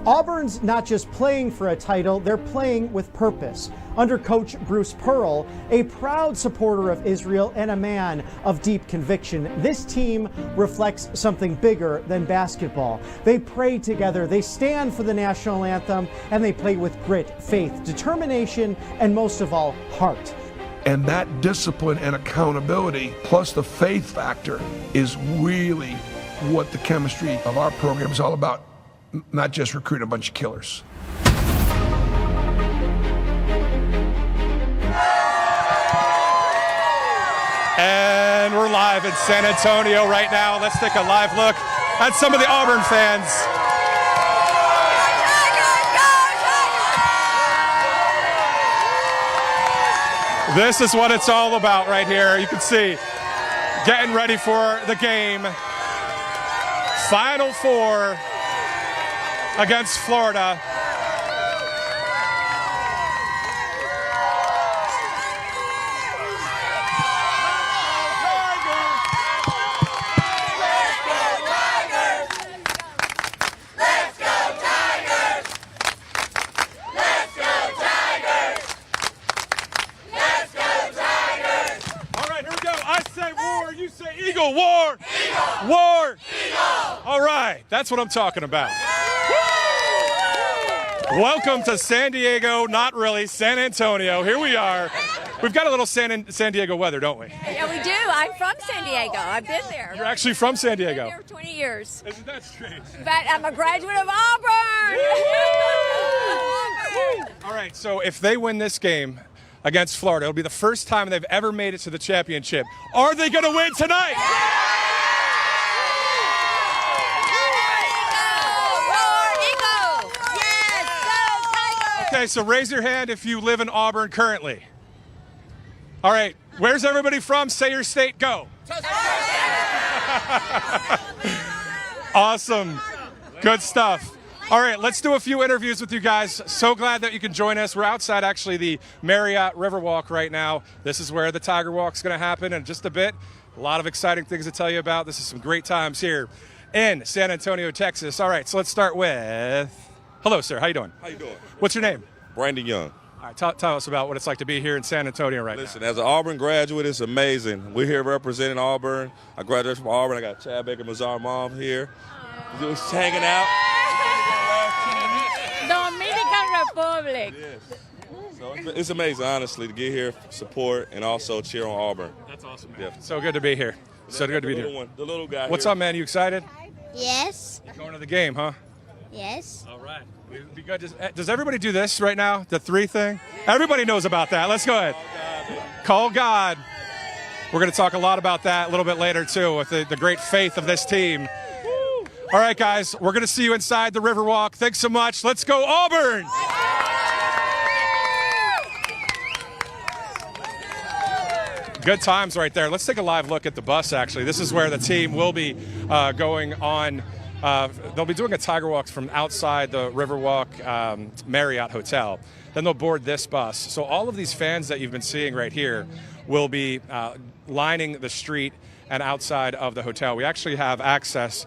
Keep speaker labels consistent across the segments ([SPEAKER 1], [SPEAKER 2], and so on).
[SPEAKER 1] Auburn's not just playing for a title, they're playing with purpose. Under coach Bruce Pearl, a proud supporter of Israel and a man of deep conviction, this team reflects something bigger than basketball. They pray together, they stand for the national anthem, and they play with grit, faith, determination, and most of all, heart.
[SPEAKER 2] And that discipline and accountability, plus the faith factor, is really what the chemistry of our program is all about. Not just recruiting a bunch of killers.
[SPEAKER 3] And we're live in San Antonio right now. Let's take a live look at some of the Auburn fans. This is what it's all about right here. You can see, getting ready for the game. Final Four against Florida. You say Eagle, war! Eagle! War! Eagle! All right, that's what I'm talking about. Welcome to San Diego, not really, San Antonio. Here we are. We've got a little San Diego weather, don't we?
[SPEAKER 4] Yeah, we do. I'm from San Diego. I've been there.
[SPEAKER 3] You're actually from San Diego?
[SPEAKER 4] I've been there for 20 years.
[SPEAKER 3] Isn't that strange?
[SPEAKER 4] But I'm a graduate of Auburn.
[SPEAKER 3] All right, so if they win this game against Florida, it'll be the first time they've ever made it to the championship. Are they going to win tonight? Okay, so raise your hand if you live in Auburn currently. All right, where's everybody from? Say your state, go. Awesome, good stuff. All right, let's do a few interviews with you guys. So glad that you can join us. We're outside, actually, the Marriott Riverwalk right now. This is where the Tiger Walk's going to happen in just a bit. A lot of exciting things to tell you about. This is some great times here in San Antonio, Texas. All right, so let's start with, hello, sir. How you doing?
[SPEAKER 5] How you doing?
[SPEAKER 3] What's your name?
[SPEAKER 5] Brandon Young.
[SPEAKER 3] All right, tell us about what it's like to be here in San Antonio right now.
[SPEAKER 5] Listen, as an Auburn graduate, it's amazing. We're here representing Auburn. I graduated from Auburn. I got Chad Baker, Mazar Mom here. Just hanging out.
[SPEAKER 4] Dominican Republic.
[SPEAKER 5] Yes. So it's amazing, honestly, to get here, support, and also cheer on Auburn.
[SPEAKER 3] That's awesome, man.
[SPEAKER 5] Yeah.
[SPEAKER 3] So good to be here. So good to be here.
[SPEAKER 5] The little guy.
[SPEAKER 3] What's
[SPEAKER 5] here.
[SPEAKER 3] up, man? You excited?
[SPEAKER 6] Yes.
[SPEAKER 3] You're going to the game, huh?
[SPEAKER 6] Yes.
[SPEAKER 3] All right. Be good. Does everybody do this right now? The 3 thing? Everybody knows about that. Let's go ahead. Call God. We're going to talk a lot about that a little bit later, too, with the great faith of this team. All right, guys, we're going to see you inside the Riverwalk. Thanks so much. Let's go, Auburn! Good times right there. Let's take a live look at the bus, actually. This is where the team will be going on. They'll be doing a Tiger Walk from outside the Riverwalk Marriott Hotel. Then they'll board this bus. So all of these fans that you've been seeing right here will be lining the street and outside of the hotel. We actually have access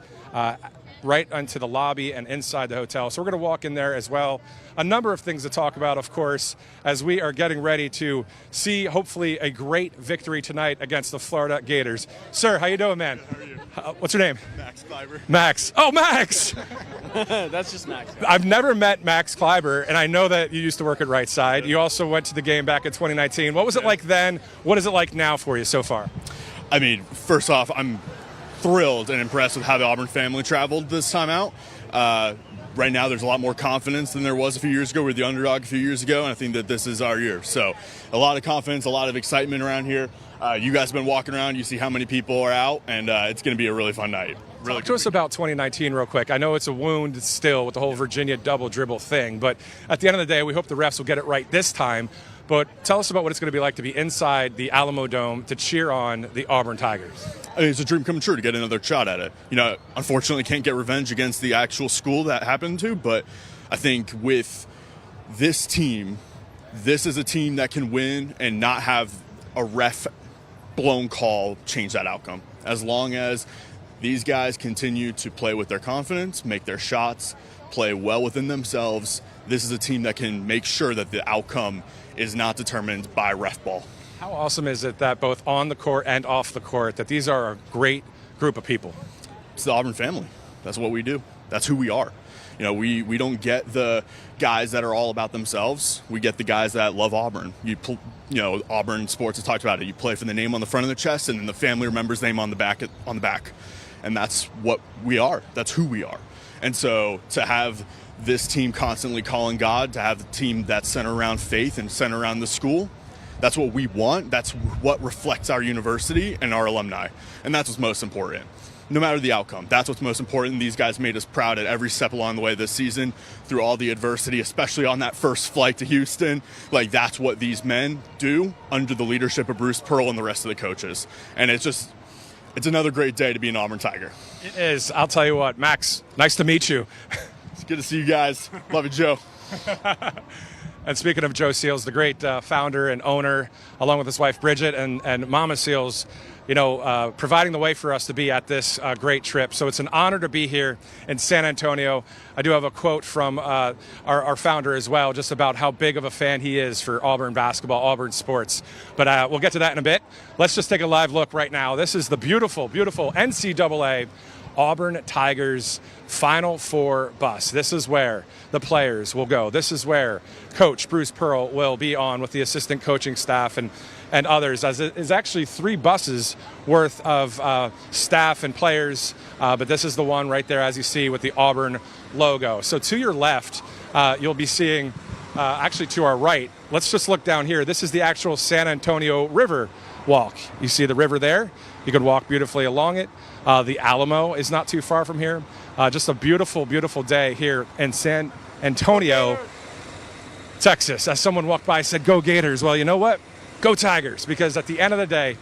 [SPEAKER 3] right into the lobby and inside the hotel. So we're going to walk in there as well. A number of things to talk about, of course, as we are getting ready to see, hopefully, a great victory tonight against the Florida Gators. Sir, how you doing, man?
[SPEAKER 7] How are you?
[SPEAKER 3] What's your name?
[SPEAKER 7] Max Kleiber.
[SPEAKER 3] Max. Oh, Max!
[SPEAKER 7] That's just Max.
[SPEAKER 3] I've never met Max Kleiber, and I know that you used to work at Right Side. You also went to the game back in 2019. What was it like then? What is it like now for you so far?
[SPEAKER 7] I mean, first off, I'm thrilled and impressed with how the Auburn family traveled this time out. Right now, there's a lot more confidence than there was a few years ago. We were the underdog a few years ago, and I think that this is our year. So a lot of confidence, a lot of excitement around here. You guys have been walking around. You see how many people are out, and it's going to be a really fun night.
[SPEAKER 3] Talk to us about 2019 real quick. I know it's a wound still with the whole Virginia double dribble thing, but at the end of the day, we hope the refs will get it right this time. But tell us about what it's going to be like to be inside the Alamodome to cheer on the Auburn Tigers.
[SPEAKER 7] I mean, it's a dream come true to get another shot at it. You know, unfortunately can't get revenge against the actual school that happened to, but I think with this team, this is a team that can win and not have a ref blown call change that outcome. As long as these guys continue to play with their confidence, make their shots, play well within themselves. This is a team that can make sure that the outcome is not determined by ref ball.
[SPEAKER 3] How awesome is it that both on the court and off the court, that these are a great group of people?
[SPEAKER 7] It's the Auburn family. That's what we do. That's who we are. You know, we don't get the guys that are all about themselves. We get the guys that love Auburn. You know, Auburn sports has talked about it. You play for the name on the front of the chest and then the family remembers name on the back. And that's what we are. That's who we are. And so to have this team constantly calling God, to have the team that's centered around faith and centered around the school, that's what we want. That's what reflects our university and our alumni. And that's what's most important. No matter the outcome, that's what's most important. These guys made us proud at every step along the way this season through all the adversity, especially on that first flight to Houston. Like, that's what these men do under the leadership of Bruce Pearl and the rest of the coaches. And it's another great day to be an Auburn Tiger.
[SPEAKER 3] It is. I'll tell you what, Max, nice to meet you.
[SPEAKER 7] It's good to see you guys. Love it, Joe.
[SPEAKER 3] And speaking of Joe Seals, the great founder and owner, along with his wife Bridget and Mama Seals, you know, providing the way for us to be at this great trip. So it's an honor to be here in San Antonio. I do have a quote from our founder as well, just about how big of a fan he is for Auburn basketball, Auburn sports. But we'll get to that in a bit. Let's just take a live look right now. This is the beautiful, beautiful NCAA Auburn Tigers Final Four bus. This is where the players will go. This is where Coach Bruce Pearl will be on with the assistant coaching staff and others, as it is actually 3 buses worth of staff and players, but this is the one right there, as you see, with the Auburn logo. So to your left, you'll be seeing, actually to our right, let's just look down here. This is the actual San Antonio River walk. You see the river there? You can walk beautifully along it. The Alamo is not too far from here. Just a beautiful, beautiful day here in San Antonio, Texas. As someone walked by and said, "Go Gators." Well, you know what? Go Tigers, because at the end of the day,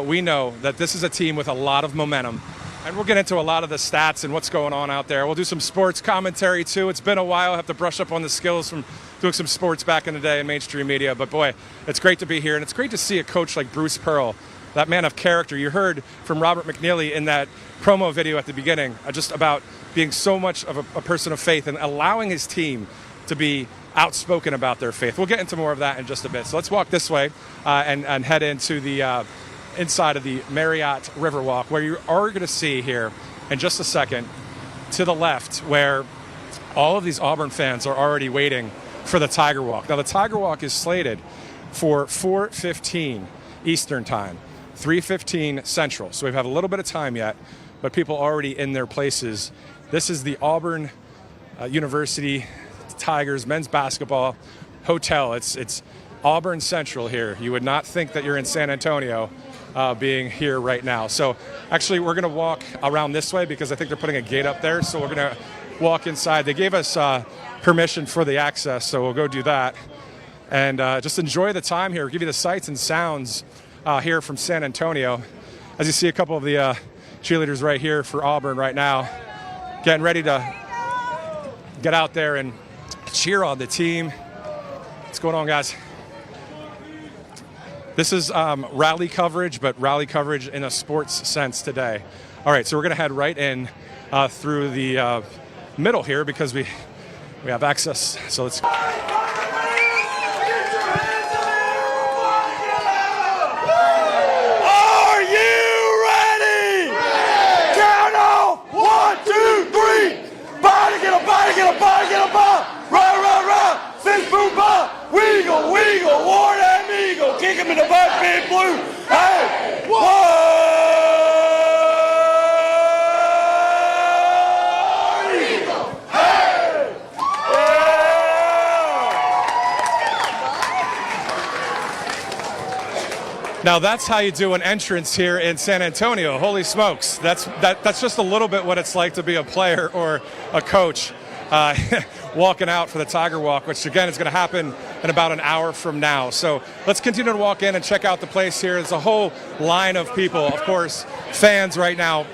[SPEAKER 3] we know that this is a team with a lot of momentum. And we'll get into a lot of the stats and what's going on out there. We'll do some sports commentary too. It's been a while. I have to brush up on the skills from doing some sports back in the day in mainstream media. But boy, it's great to be here. And it's great to see a coach like Bruce Pearl, that man of character. You heard from Robert McNeely in that promo video at the beginning, just about being so much of a person of faith and allowing his team to be outspoken about their faith. We'll get into more of that in just a bit. So let's walk this way and head into the inside of the Marriott Riverwalk, where you are going to see here in just a second to the left where all of these Auburn fans are already waiting for the Tiger Walk. Now the Tiger Walk is slated for 4:15 Eastern time, 3:15 Central. So we have a little bit of time yet, but people already in their places. This is the Auburn University Tigers men's basketball hotel. It's Auburn Central here. You would not think that you're in San Antonio being here right now. So actually we're going to walk around this way because I think they're putting a gate up there. So we're going to walk inside. They gave us permission for the access, so we'll go do that. And just enjoy the time here. We'll give you the sights and sounds here from San Antonio. As you see, a couple of the cheerleaders right here for Auburn right now, getting ready to get out there and cheer on the team. What's going on, guys? This is rally coverage, but rally coverage in a sports sense today. All right, so we're going to head right in through the middle here because we have access. So let's.
[SPEAKER 8] Are you ready? Count off 1, 2, 3. Body get a body get a body get a ball. Run, run, run. Six boom ball. Wiggle, wiggle, war and eagle. Kick him in the butt, big blue. Hey, whoa.
[SPEAKER 3] Now that's how you do an entrance here in San Antonio. Holy smokes. That's just a little bit what it's like to be a player or a coach walking out for the Tiger Walk, which again is going to happen in about an hour from now. So let's continue to walk in and check out the place here. There's a whole line of people, of course, fans right now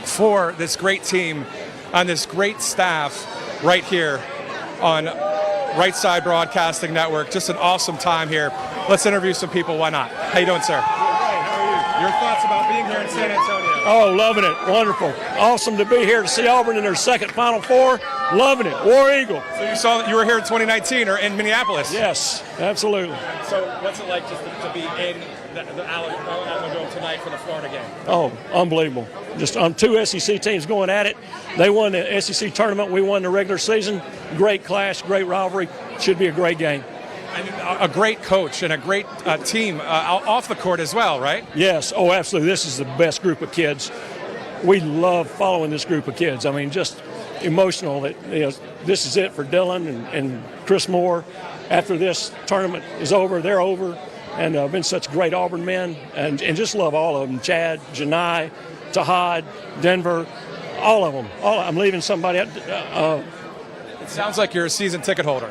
[SPEAKER 3] for this great team and this great staff right here on Right Side Broadcasting Network. Just an awesome time here. Let's interview some people. Why not? How you doing, sir? Great. How are you? Your thoughts about being here in San Antonio?
[SPEAKER 9] Oh, loving it. Wonderful. Awesome to be here to see Auburn in their second Final Four. Loving it. War Eagle.
[SPEAKER 3] So you were here in 2019 or in Minneapolis?
[SPEAKER 9] Yes, absolutely.
[SPEAKER 3] So what's it like just to be in the Alamodome tonight for the Florida game?
[SPEAKER 9] Oh, unbelievable. Just two SEC teams going at it. They won the SEC tournament. We won the regular season. Great clash, great rivalry. Should be a great game.
[SPEAKER 3] And a great coach and a great team off the court as well, right?
[SPEAKER 9] Yes. Oh, absolutely. This is the best group of kids. We love following this group of kids. I mean, just emotional that this is it for Dylan and Chris Moore. After this tournament is over, they're over, and been such great Auburn men, and just love all of them. Chad, Janai, Tahad, Denver, all of them. I'm leaving somebody.
[SPEAKER 3] It sounds like you're a season ticket holder.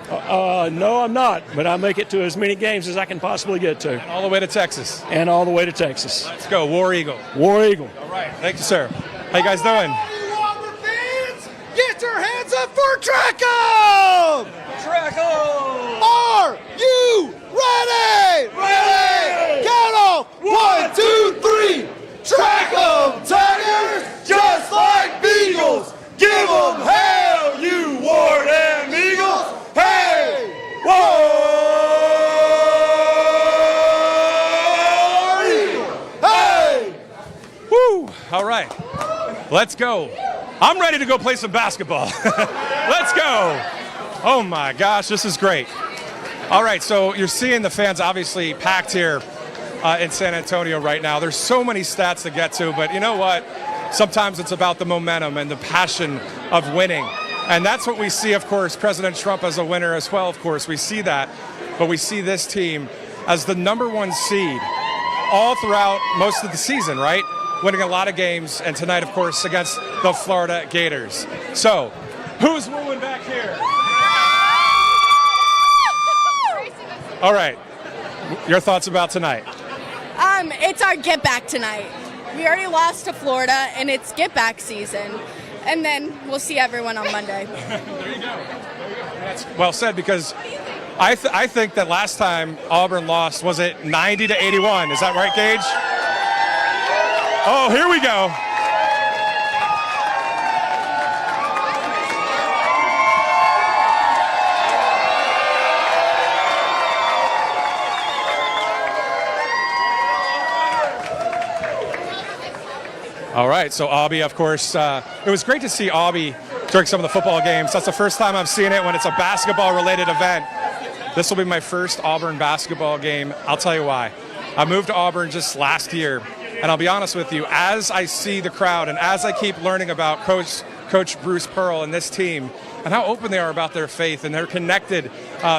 [SPEAKER 9] No, I'm not, but I make it to as many games as I can possibly get to.
[SPEAKER 3] And all the way to Texas.
[SPEAKER 9] And all the way to Texas.
[SPEAKER 3] Let's go, War Eagle.
[SPEAKER 9] War Eagle.
[SPEAKER 3] All right, thank you, sir. How you guys doing?
[SPEAKER 8] Auburn fans, get your hands up for Track 'em!
[SPEAKER 3] Track 'em!
[SPEAKER 8] Are you ready? Ready! Count off! 1, 2, 3! Track 'em, Tigers, just like Beagles! Give 'em hell, you War Damn Eagles! Hey! War Eagle! Hey!
[SPEAKER 3] Woo! All right, let's go. I'm ready to go play some basketball. Let's go. Oh my gosh, this is great. All right, so you're seeing the fans obviously packed here in San Antonio right now. There's so many stats to get to, but you know what? Sometimes it's about the momentum and the passion of winning. And that's what we see, of course, President Trump as a winner as well, of course. We see that. But we see this team as the #1 seed all throughout most of the season, right? Winning a lot of games, and tonight, of course, against the Florida Gators. So, who's wooing back here? All right. Your thoughts about tonight?
[SPEAKER 10] It's our get back tonight. We already lost to Florida, and it's get back season. And then we'll see everyone on Monday.
[SPEAKER 3] There you go. That's well said, because I think that last time Auburn lost, was it 90-81? Is that right, Gage? Oh, here we go. All right, so Aubie, of course, it was great to see Aubie during some of the football games. That's the first time I've seen it when it's a basketball-related event. This will be my first Auburn basketball game. I'll tell you why. I moved to Auburn just last year, and I'll be honest with you, as I see the crowd and as I keep learning about Coach Bruce Pearl and this team and how open they are about their faith, and they're connected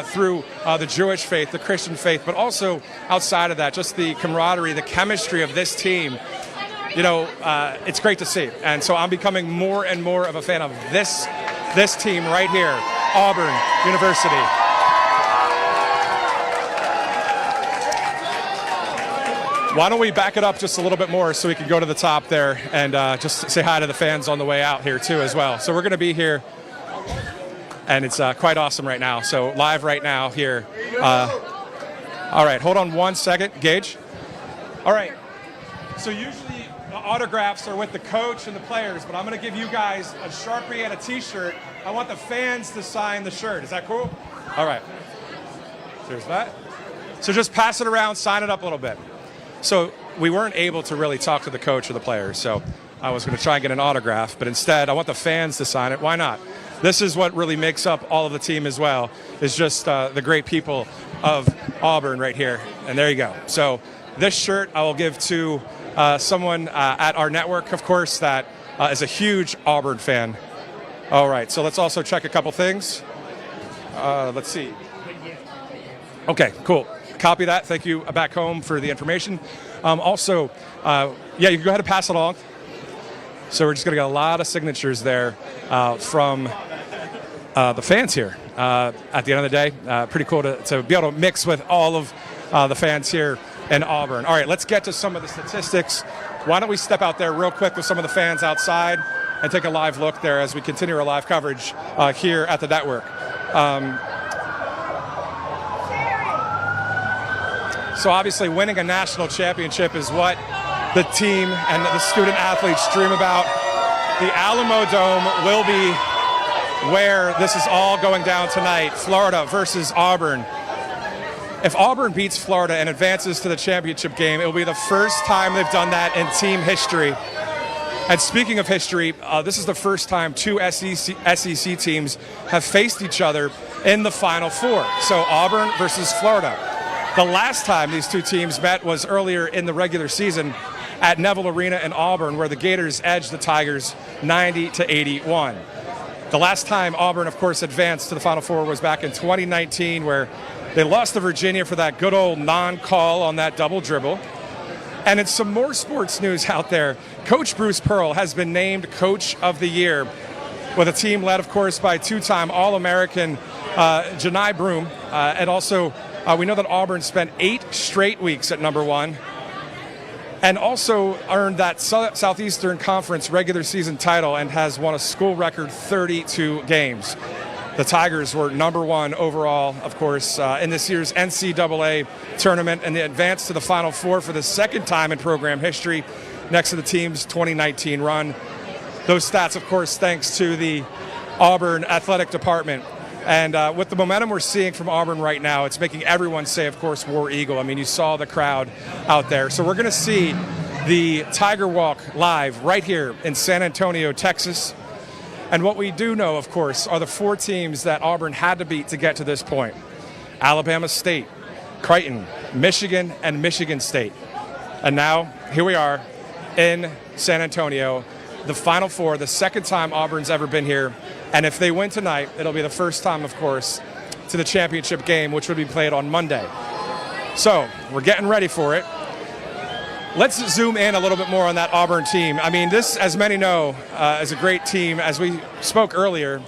[SPEAKER 3] through the Jewish faith, the Christian faith, but also outside of that, just the camaraderie, the chemistry of this team. You know, it's great to see. And so I'm becoming more and more of a fan of this team right here, Auburn University. Why don't we back it up just a little bit more so we can go to the top there and just say hi to the fans on the way out here too as well. So we're going to be here, and it's quite awesome right now. So live right now here. All right, hold on one second, Gage. All right, so usually the autographs are with the coach and the players, but I'm going to give you guys a Sharpie and a T-shirt. I want the fans to sign the shirt. Is that cool? All right. There's that. So just pass it around, sign it up a little bit. So we weren't able to really talk to the coach or the players, so I was going to try and get an autograph, but instead I want the fans to sign it. Why not? This is what really makes up all of the team as well, is just the great people of Auburn right here. And there you go. So this shirt I will give to someone at our network, of course, that is a huge Auburn fan. All right, so let's also check a couple things. Let's see. Okay, cool. Copy that. Thank you back home for the information. Also, yeah, you can go ahead and pass it along. So we're just going to get a lot of signatures there from the fans here. At the end of the day, pretty cool to be able to mix with all of the fans here in Auburn. All right, let's get to some of the statistics. Why don't we step out there real quick with some of the fans outside and take a live look there as we continue our live coverage here at the network. So obviously winning a national championship is what the team and the student athletes dream about. The Alamodome will be where this is all going down tonight. Florida versus Auburn. If Auburn beats Florida and advances to the championship game, it will be the first time they've done that in team history. And speaking of history, this is the first time two SEC teams have faced each other in the Final Four. So Auburn versus Florida. The last time these two teams met was earlier in the regular season at Neville Arena in Auburn, where the Gators edged the Tigers 90-81. The last time Auburn, of course, advanced to the Final Four was back in 2019, where they lost to Virginia for that good old non-call on that double dribble. And in some more sports news out there, Coach Bruce Pearl has been named Coach of the Year with a team led, of course, by two-time All-American Janai Broome. And also, we know that Auburn spent 8 straight weeks at number 1 and also earned that Southeastern Conference regular season title and has won a school record 32 games. The Tigers were number 1 overall, of course, in this year's NCAA tournament, and they advanced to the Final Four for the second time in program history, next to the team's 2019 run. Those stats, of course, thanks to the Auburn athletic department. And with the momentum we're seeing from Auburn right now, it's making everyone say, of course, War Eagle. I mean, you saw the crowd out there. So we're going to see the Tiger Walk live right here in San Antonio, Texas. And what we do know, of course, are the 4 teams that Auburn had to beat to get to this point. Alabama State, Creighton, Michigan, and Michigan State. And now, here we are in San Antonio, the Final Four, the second time Auburn's ever been here. And if they win tonight, it'll be the first time, of course, to the championship game, which will be played on Monday. So, we're getting ready for it. Let's zoom in a little bit more on that Auburn team. I mean, this, as many know, is a great team. As we spoke earlier,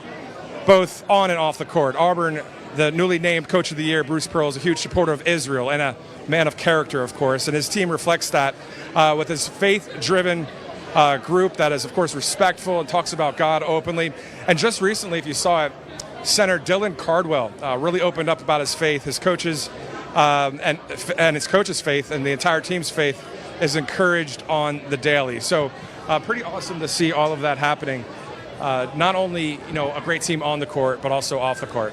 [SPEAKER 3] both on and off the court. Auburn, the newly named Coach of the Year, Bruce Pearl, is a huge supporter of Israel and a man of character, of course. And his team reflects that with his faith-driven group that is, of course, respectful and talks about God openly. And just recently, if you saw it, Senator Dylan Cardwell really opened up about his faith, his coaches, and his coach's faith, and the entire team's faith is encouraged on the daily. So pretty awesome to see all of that happening. Not only, a great team on the court, but also off the court.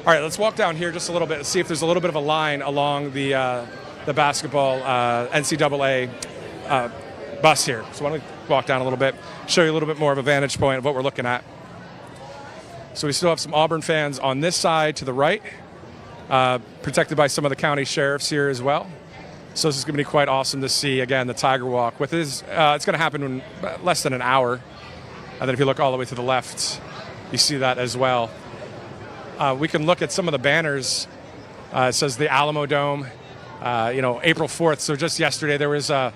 [SPEAKER 3] All right, let's walk down here just a little bit and see if there's a little bit of a line along the basketball NCAA bus here. So why don't we walk down a little bit, show you a little bit more of a vantage point of what we're looking at. So we still have some Auburn fans on this side to the right, protected by some of the county sheriffs here as well. So this is going to be quite awesome to see, again, the Tiger Walk. With his, it's going to happen in less than an hour. And then if you look all the way to the left, you see that as well. We can look at some of the banners. It says the Alamodome, April 4th. So just yesterday there was a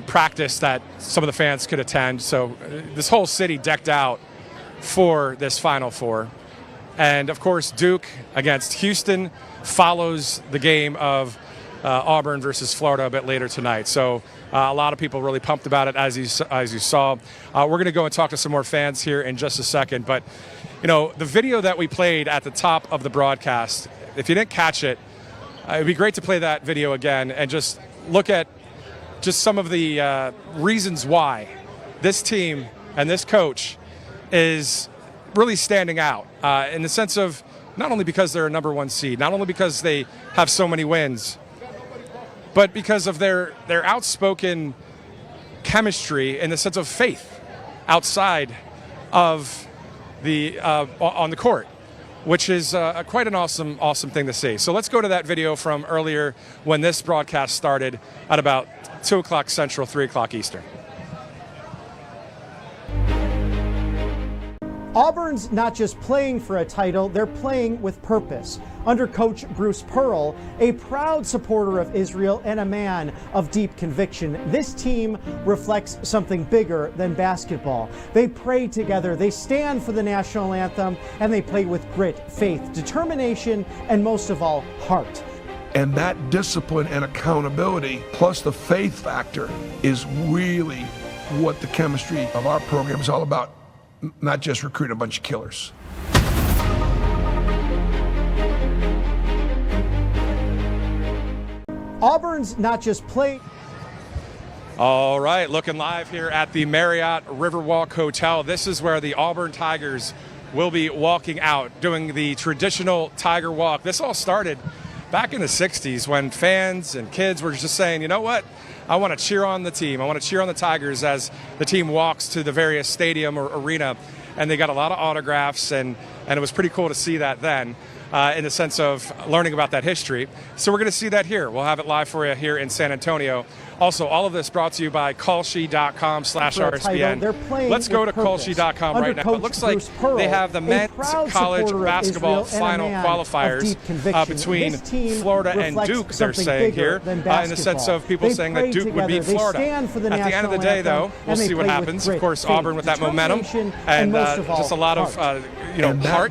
[SPEAKER 3] practice that some of the fans could attend. So this whole city decked out for this Final Four. And, of course, Duke against Houston follows the game of Auburn versus Florida a bit later tonight. So a lot of people really pumped about it, as you saw. We're going to go and talk to some more fans here in just a second. But, the video that we played at the top of the broadcast, if you didn't catch it, it would be great to play that video again and just look at just some of the reasons why this team and this coach is really standing out in the sense of not only because they're a number 1 seed, not only because they have so many wins, but because of their outspoken chemistry in the sense of faith outside of the on the court, which is quite an awesome thing to see. So let's go to that video from earlier when this broadcast started at about 2 o'clock Central, 3 o'clock Eastern.
[SPEAKER 1] Auburn's not just playing for a title, they're playing with purpose. Under Coach Bruce Pearl, a proud supporter of Israel and a man of deep conviction, this team reflects something bigger than basketball. They pray together, they stand for the national anthem, and they play with grit, faith, determination, and most of all, heart.
[SPEAKER 2] And that discipline and accountability, plus the faith factor, is really what the chemistry of our program is all about. Not just recruiting a bunch of killers.
[SPEAKER 1] Auburn's not just playing.
[SPEAKER 3] All right, looking live here at the Marriott Riverwalk Hotel. This is where the Auburn Tigers will be walking out, doing the traditional Tiger Walk. This all started back in the 60s when fans and kids were just saying, you know what? I want to cheer on the team. I want to cheer on the Tigers as the team walks to the various stadium or arena. And they got a lot of autographs, and it was pretty cool to see that then in the sense of learning about that history. So we're going to see that here. We'll have it live for you here in San Antonio. Also, all of this brought to you by Kalshi.com/RSBN. Let's go to Kalshi.com right now. It looks like they have the men's college basketball final qualifiers between Florida and Duke, they're saying here, in the sense of people saying that Duke would beat Florida. At the end of the day, though, we'll see what happens. Of course, Auburn with that momentum and just a lot of heart.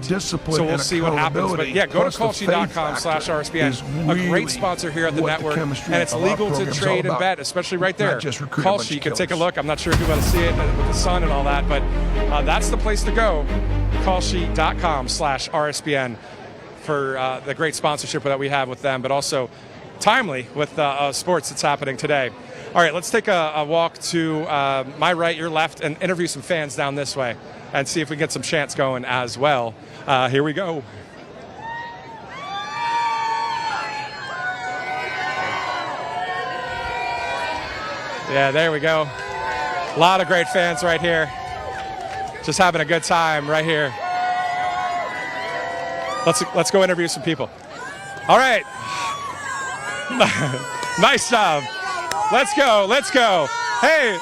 [SPEAKER 3] So we'll see what happens. But yeah, go to Kalshi.com/RSBN. A great sponsor here at the network, and it's legal to trade and bet, especially right there. Kalshi, you can take a look. I'm not sure if you want to see it with the sun and all that, but that's the place to go. Kalshi.com/RSBN for the great sponsorship that we have with them, but also timely with sports that's happening today. All right, let's take a walk to my right, your left, and interview some fans down this way and see if we can get some chants going as well. Here we go. Yeah, there we go. A lot of great fans right here. Just having a good time right here. Let's go interview some people. All right. Nice job. Let's go. Hey.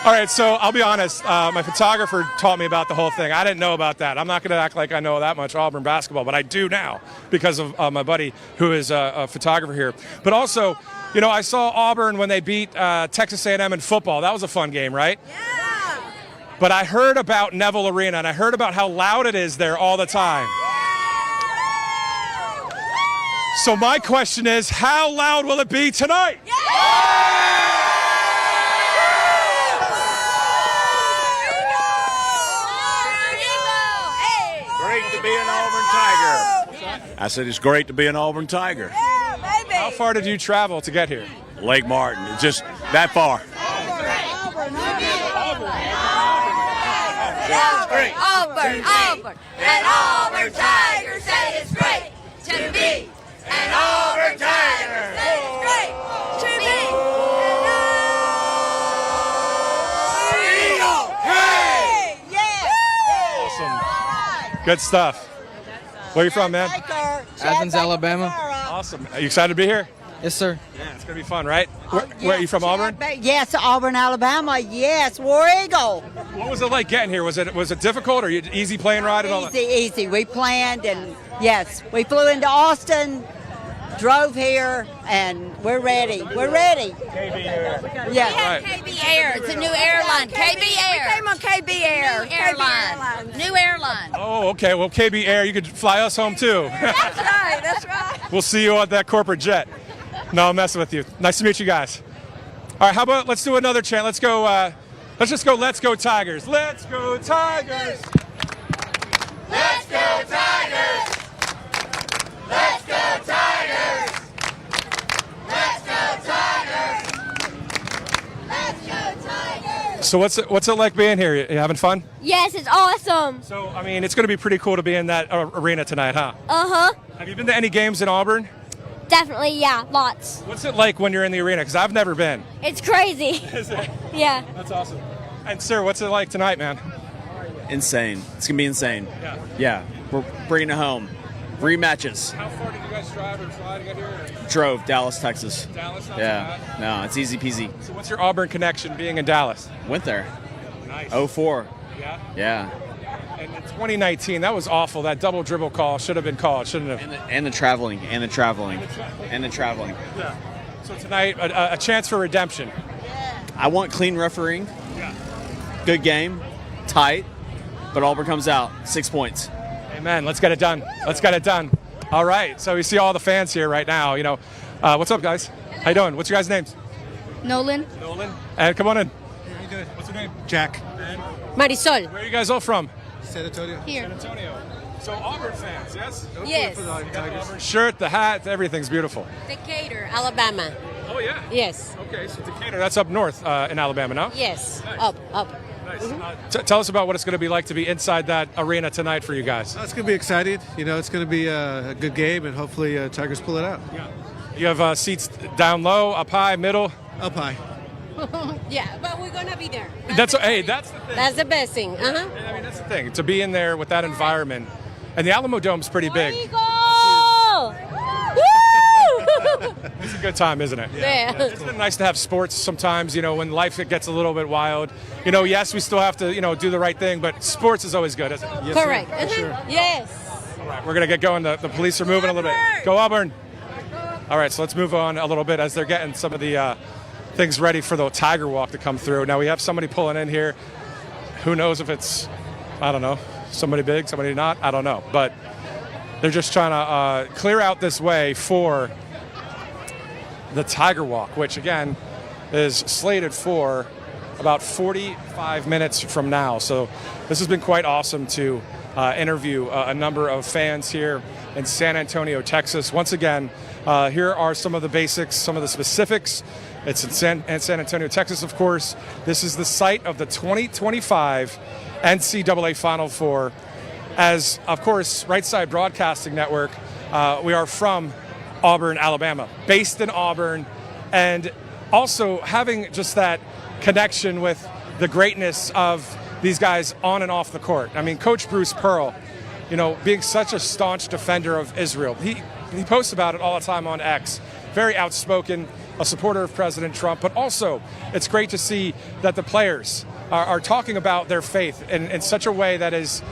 [SPEAKER 3] All right, so I'll be honest. My photographer taught me about the whole thing. I didn't know about that. I'm not going to act like I know that much Auburn basketball, but I do now because of my buddy who is a photographer here. But also, I saw Auburn when they beat Texas A&M in football. That was a fun game, right? Yeah. But I heard about Neville Arena, and I heard about how loud it is there all the time. So my question is, how loud will it be tonight? Yeah.
[SPEAKER 11] Great to be an Auburn Tiger. I said it's great to be an Auburn Tiger.
[SPEAKER 3] How far did you travel to get here?
[SPEAKER 11] Lake Martin. It's just that far.
[SPEAKER 4] Auburn. And Auburn Tigers say it's great to be an Auburn Tiger. Say it's great to be an Auburn. Hey! Yeah!
[SPEAKER 3] Awesome. Good stuff. Where are you from, man?
[SPEAKER 12] Athens, Alabama.
[SPEAKER 3] Awesome. Are you excited to be here?
[SPEAKER 12] Yes, sir.
[SPEAKER 3] Yeah, it's going to be fun, right? Where are you from, Auburn?
[SPEAKER 13] Yes, Auburn, Alabama. Yes, War Eagle.
[SPEAKER 3] What was it like getting here? Was it difficult or easy plane ride and all that?
[SPEAKER 13] Easy. We planned and yes, we flew into Austin, drove here, and we're ready. We're ready.
[SPEAKER 3] KB Air.
[SPEAKER 13] Yeah.
[SPEAKER 4] We have KB Air. It's a new airline. KB Air. We came on KB Air. New airline.
[SPEAKER 3] Oh, okay. Well, KB Air, you could fly us home too.
[SPEAKER 4] That's right.
[SPEAKER 3] We'll see you on that corporate jet. No, I'm messing with you. Nice to meet you guys. All right, how about let's do another chant. Let's go. Let's just go. Let's go Tigers. Let's go Tigers.
[SPEAKER 4] Let's go Tigers. Let's go Tigers. Let's go Tigers. Let's go Tigers.
[SPEAKER 3] So what's it like being here? You having fun?
[SPEAKER 6] Yes, it's awesome.
[SPEAKER 3] So I mean, it's going to be pretty cool to be in that arena tonight, huh?
[SPEAKER 6] Uh-huh.
[SPEAKER 3] Have you been to any games in Auburn?
[SPEAKER 6] Definitely, yeah, lots.
[SPEAKER 3] What's it like when you're in the arena? Because I've never been.
[SPEAKER 6] It's crazy.
[SPEAKER 3] Is it?
[SPEAKER 6] Yeah.
[SPEAKER 3] That's awesome. And sir, what's it like tonight, man?
[SPEAKER 12] Insane. It's going to be insane.
[SPEAKER 3] Yeah.
[SPEAKER 12] Yeah. We're bringing it home. Rematches.
[SPEAKER 3] How far did you guys drive or fly to get here?
[SPEAKER 12] Drove. Dallas, Texas.
[SPEAKER 3] Dallas, not
[SPEAKER 12] Yeah.
[SPEAKER 3] too bad.
[SPEAKER 12] No, it's easy peasy.
[SPEAKER 3] So what's your Auburn connection being in Dallas?
[SPEAKER 12] Went there.
[SPEAKER 3] Nice.
[SPEAKER 12] 04.
[SPEAKER 3] Yeah?
[SPEAKER 12] Yeah.
[SPEAKER 3] And in 2019, that was awful. That double dribble call should have been called, shouldn't have?
[SPEAKER 12] And the traveling. And the traveling.
[SPEAKER 3] Yeah. So tonight, a chance for redemption.
[SPEAKER 12] I want clean refereeing.
[SPEAKER 3] Yeah.
[SPEAKER 12] Good game. Tight. But Auburn comes out. 6 points.
[SPEAKER 3] Amen. Let's get it done. Let's get it done. All right. So we see all the fans here right now. What's up, guys? How you doing? What's your guys' names?
[SPEAKER 6] Nolan.
[SPEAKER 3] And come on in.
[SPEAKER 14] How you doing?
[SPEAKER 3] What's your name?
[SPEAKER 14] Jack.
[SPEAKER 3] And
[SPEAKER 4] Marisol.
[SPEAKER 3] where are you guys all from?
[SPEAKER 14] San Antonio.
[SPEAKER 6] Here.
[SPEAKER 3] San Antonio. So Auburn fans, yes?
[SPEAKER 4] Yes.
[SPEAKER 14] For the Tigers.
[SPEAKER 3] Auburn shirt, the hat, everything's beautiful.
[SPEAKER 4] Decatur, Alabama.
[SPEAKER 3] Oh, yeah?
[SPEAKER 4] Yes.
[SPEAKER 3] Okay, so Decatur, that's up north in Alabama, no?
[SPEAKER 4] Yes.
[SPEAKER 3] Nice.
[SPEAKER 4] Up.
[SPEAKER 3] Tell us about what it's going to be like to be inside that arena tonight for you guys.
[SPEAKER 14] It's going to be exciting. It's going to be a good game, and hopefully Tigers pull it out.
[SPEAKER 3] Yeah. You have seats down low, up high, middle?
[SPEAKER 14] Up high.
[SPEAKER 15] Yeah, but we're going to be there.
[SPEAKER 3] That's the thing.
[SPEAKER 15] That's the best thing. Uh-huh.
[SPEAKER 3] I mean, that's the thing. To be in there with that environment. And the Alamodome's pretty big. It's a good time, isn't it?
[SPEAKER 15] Yeah.
[SPEAKER 3] Isn't it nice to have sports sometimes, when life gets a little bit wild? Yes, we still have to, do the right thing, but sports is always good, isn't it?
[SPEAKER 15] Yes, correct. Uh-huh. Sure. Yes.
[SPEAKER 3] All right, we're going to get going. The police are moving a little bit. Go Auburn. All right, so let's move on a little bit as they're getting some of the things ready for the Tiger Walk to come through. Now we have somebody pulling in here. Who knows if it's, I don't know, somebody big, somebody not? I don't know. But they're just trying to clear out this way for the Tiger Walk, which again is slated for about 45 minutes from now. So this has been quite awesome to interview a number of fans here in San Antonio, Texas. Once again, here are some of the basics, some of the specifics. It's in San Antonio, Texas, of course. This is the site of the 2025 NCAA Final Four. As, of course, Right Side Broadcasting Network, we are from Auburn, Alabama, based in Auburn, and also having just that connection with the greatness of these guys on and off the court. I mean, Coach Bruce Pearl, being such a staunch defender of Israel. He posts about it all the time on X. Very outspoken, a supporter of President Trump, but also it's great to see that the players are talking about their faith in such a way that is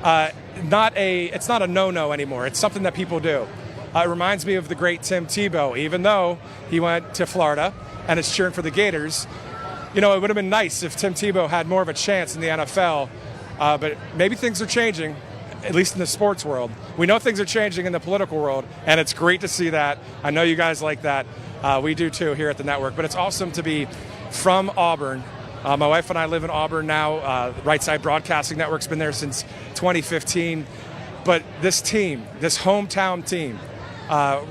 [SPEAKER 3] it's not a no-no anymore. It's something that people do. It reminds me of the great Tim Tebow. Even though he went to Florida and is cheering for the Gators, it would have been nice if Tim Tebow had more of a chance in the NFL. But maybe things are changing, at least in the sports world. We know things are changing in the political world, and it's great to see that. I know you guys like that. We do too here at the network. But it's awesome to be from Auburn. My wife and I live in Auburn now. Right Side Broadcasting Network's been there since 2015. But this team, this hometown team,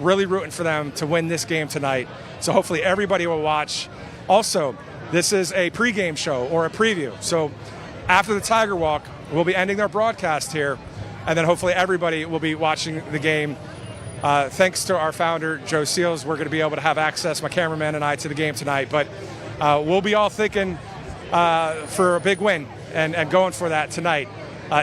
[SPEAKER 3] really rooting for them to win this game tonight. So hopefully everybody will watch. Also, this is a pregame show or a preview. So after the Tiger Walk, we'll be ending their broadcast here. And then hopefully everybody will be watching the game. Thanks to our founder, Joe Seals, we're going to be able to have access, my cameraman and I, to the game tonight. But we'll be all thinking for a big win and going for that tonight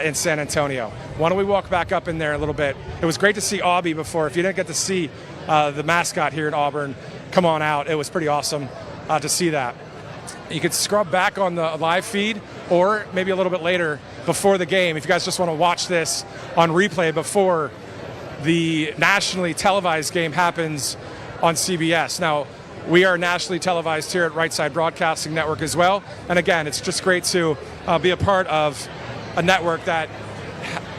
[SPEAKER 3] in San Antonio. Why don't we walk back up in there a little bit? It was great to see Aubie before. If you didn't get to see the mascot here in Auburn, come on out. It was pretty awesome to see that. You could scrub back on the live feed or maybe a little bit later before the game if you guys just want to watch this on replay before the nationally televised game happens on CBS. Now, we are nationally televised here at Right Side Broadcasting Network as well. And again, it's just great to be a part of a network that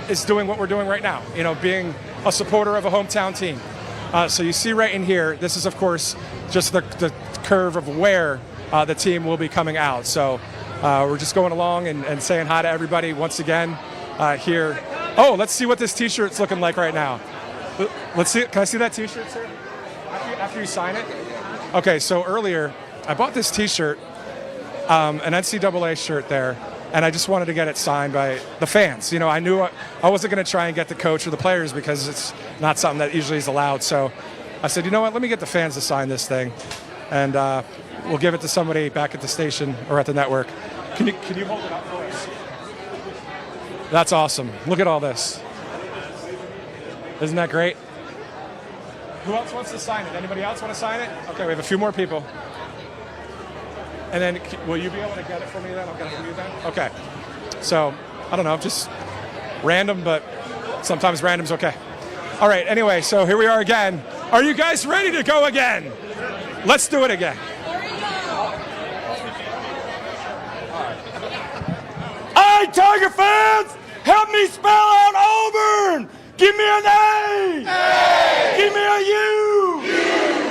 [SPEAKER 3] is doing what we're doing right now, being a supporter of a hometown team. So you see right in here, this is, of course, just the curve of where the team will be coming out. So we're just going along and saying hi to everybody once again here. Oh, let's see what this T-shirt's looking like right now. Let's see. Can I see that T-shirt, sir? After you sign it? Okay, so earlier, I bought this T-shirt, an NCAA shirt there, and I just wanted to get it signed by the fans. I knew I wasn't going to try and get the coach or the players because it's not something that usually is allowed. So I said, you know what, let me get the fans to sign this thing, and we'll give it to somebody back at the station or at the network. Can you hold it up for us? That's awesome. Look at all this. Isn't that great? Who else wants to sign it? Anybody else want to sign it? Okay, we have a few more people. And then, will you be able to get it for me then? I'll get it for you then? Okay. So, I don't know, just random, but sometimes random's okay. All right, anyway, so here we are again. Are you guys ready to go again? Let's do it again.
[SPEAKER 8] Hey, Tiger fans, help me spell out Auburn. Give me an A. Give me a U.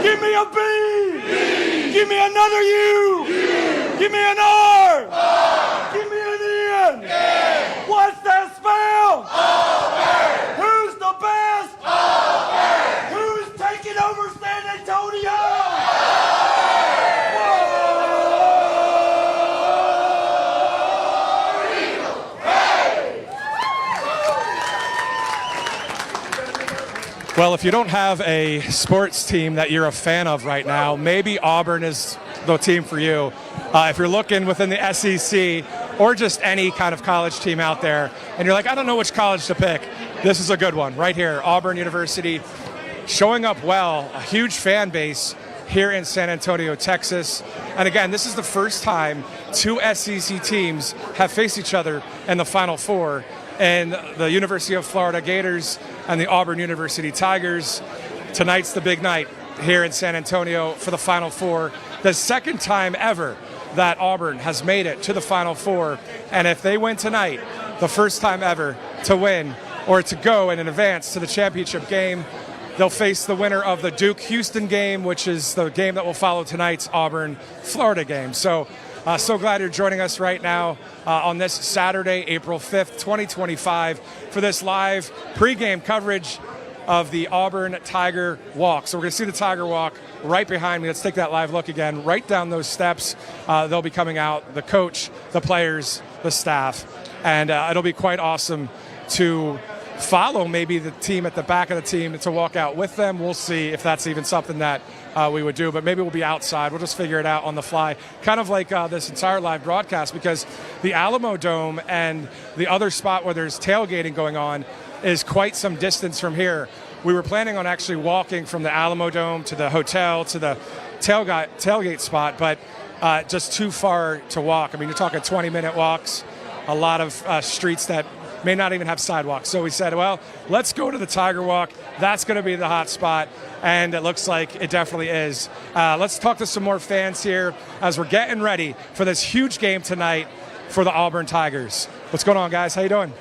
[SPEAKER 8] Give me a B. Give me another U. Give me an R. Give me an N. What's that spell? Auburn. Who's the best? Auburn. Who's taking over San Antonio?
[SPEAKER 3] Well, if you don't have a sports team that you're a fan of right now, maybe Auburn is the team for you. If you're looking within the SEC or just any kind of college team out there, and you're like, I don't know which college to pick, this is a good one right here. Auburn University showing up well, a huge fan base here in San Antonio, Texas. And again, this is the first time two SEC teams have faced each other in the Final Four, and the University of Florida Gators and the Auburn University Tigers. Tonight's the big night here in San Antonio for the Final Four. The second time ever that Auburn has made it to the Final Four. And if they win tonight, the first time ever to win or to go in advance to the championship game, they'll face the winner of the Duke-Houston game, which is the game that will follow tonight's Auburn-Florida game. So glad you're joining us right now on this Saturday, April 5th, 2025, for this live pregame coverage of the Auburn Tiger Walk. So we're going to see the Tiger Walk right behind me. Let's take that live look again. Right down those steps, they'll be coming out, the coach, the players, the staff. And it'll be quite awesome to follow maybe the team at the back of the team to walk out with them. We'll see if that's even something that we would do, but maybe we'll be outside. We'll just figure it out on the fly, kind of like this entire live broadcast, because the Alamodome and the other spot where there's tailgating going on is quite some distance from here. We were planning on actually walking from the Alamodome to the hotel to the tailgate spot, but just too far to walk. I mean, you're talking 20-minute walks, a lot of streets that may not even have sidewalks. So we said, well, let's go to the Tiger Walk. That's going to be the hot spot, and it looks like it definitely is. Let's talk to some more fans here as we're getting ready for this huge game tonight for the Auburn Tigers. What's going on, guys? How you doing?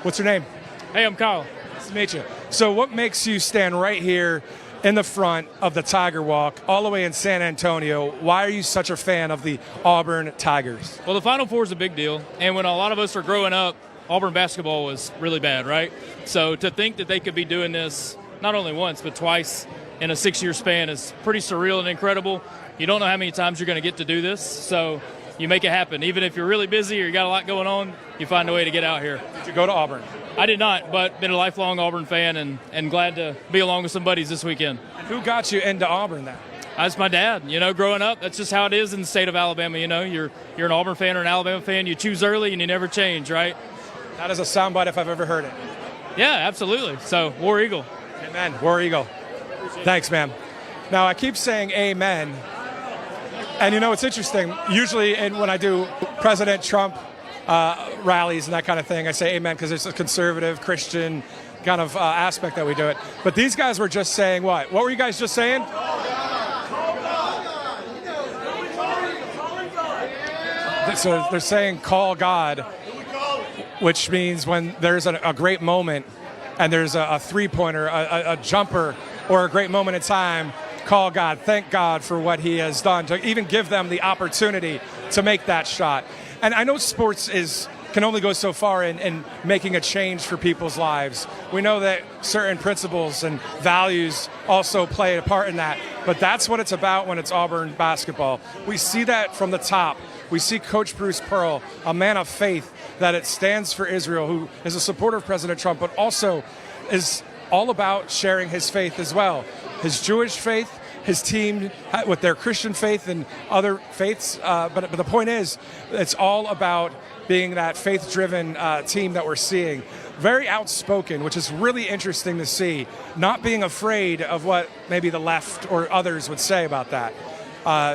[SPEAKER 3] What's your name?
[SPEAKER 16] Hey, I'm Kyle.
[SPEAKER 3] Nice to meet you. So what makes you stand right here in the front of the Tiger Walk, all the way in San Antonio? Why are you such a fan of the Auburn Tigers?
[SPEAKER 16] Well, the Final Four is a big deal, and when a lot of us were growing up, Auburn basketball was really bad, right? So to think that they could be doing this not only once, but twice in a 6-year span is pretty surreal and incredible. You don't know how many times you're going to get to do this, so you make it happen. Even if you're really busy or you got a lot going on, you find a way to get out here.
[SPEAKER 3] Did you go to Auburn?
[SPEAKER 16] I did not, but been a lifelong Auburn fan and glad to be along with some buddies this weekend.
[SPEAKER 3] And who got you into Auburn then?
[SPEAKER 16] That's my dad. You know, growing up, that's just how it is in the state of Alabama. You know, you're an Auburn fan or an Alabama fan. You choose early and you never change, right?
[SPEAKER 3] That is a soundbite if I've ever heard it.
[SPEAKER 16] Yeah, absolutely. So, War Eagle.
[SPEAKER 3] Amen. War Eagle. Thanks, man. Now, I keep saying amen. And you know, it's interesting. Usually when I do President Trump rallies and that kind of thing, I say amen because it's a conservative, Christian kind of aspect that we do it. But these guys were just saying what? What were you guys just saying? So they're saying call God, which means when there's a great moment and there's a three-pointer, a jumper, or a great moment in time, call God. Thank God for what he has done, to even give them the opportunity to make that shot. And I know sports can only go so far in making a change for people's lives. We know that certain principles and values also play a part in that, but that's what it's about when it's Auburn basketball. We see that from the top. We see Coach Bruce Pearl, a man of faith, that it stands for Israel, who is a supporter of President Trump, but also is all about sharing his faith as well. His Jewish faith, his team with their Christian faith and other faiths. But the point is, it's all about being that faith-driven team that we're seeing. Very outspoken, which is really interesting to see, not being afraid of what maybe the left or others would say about that.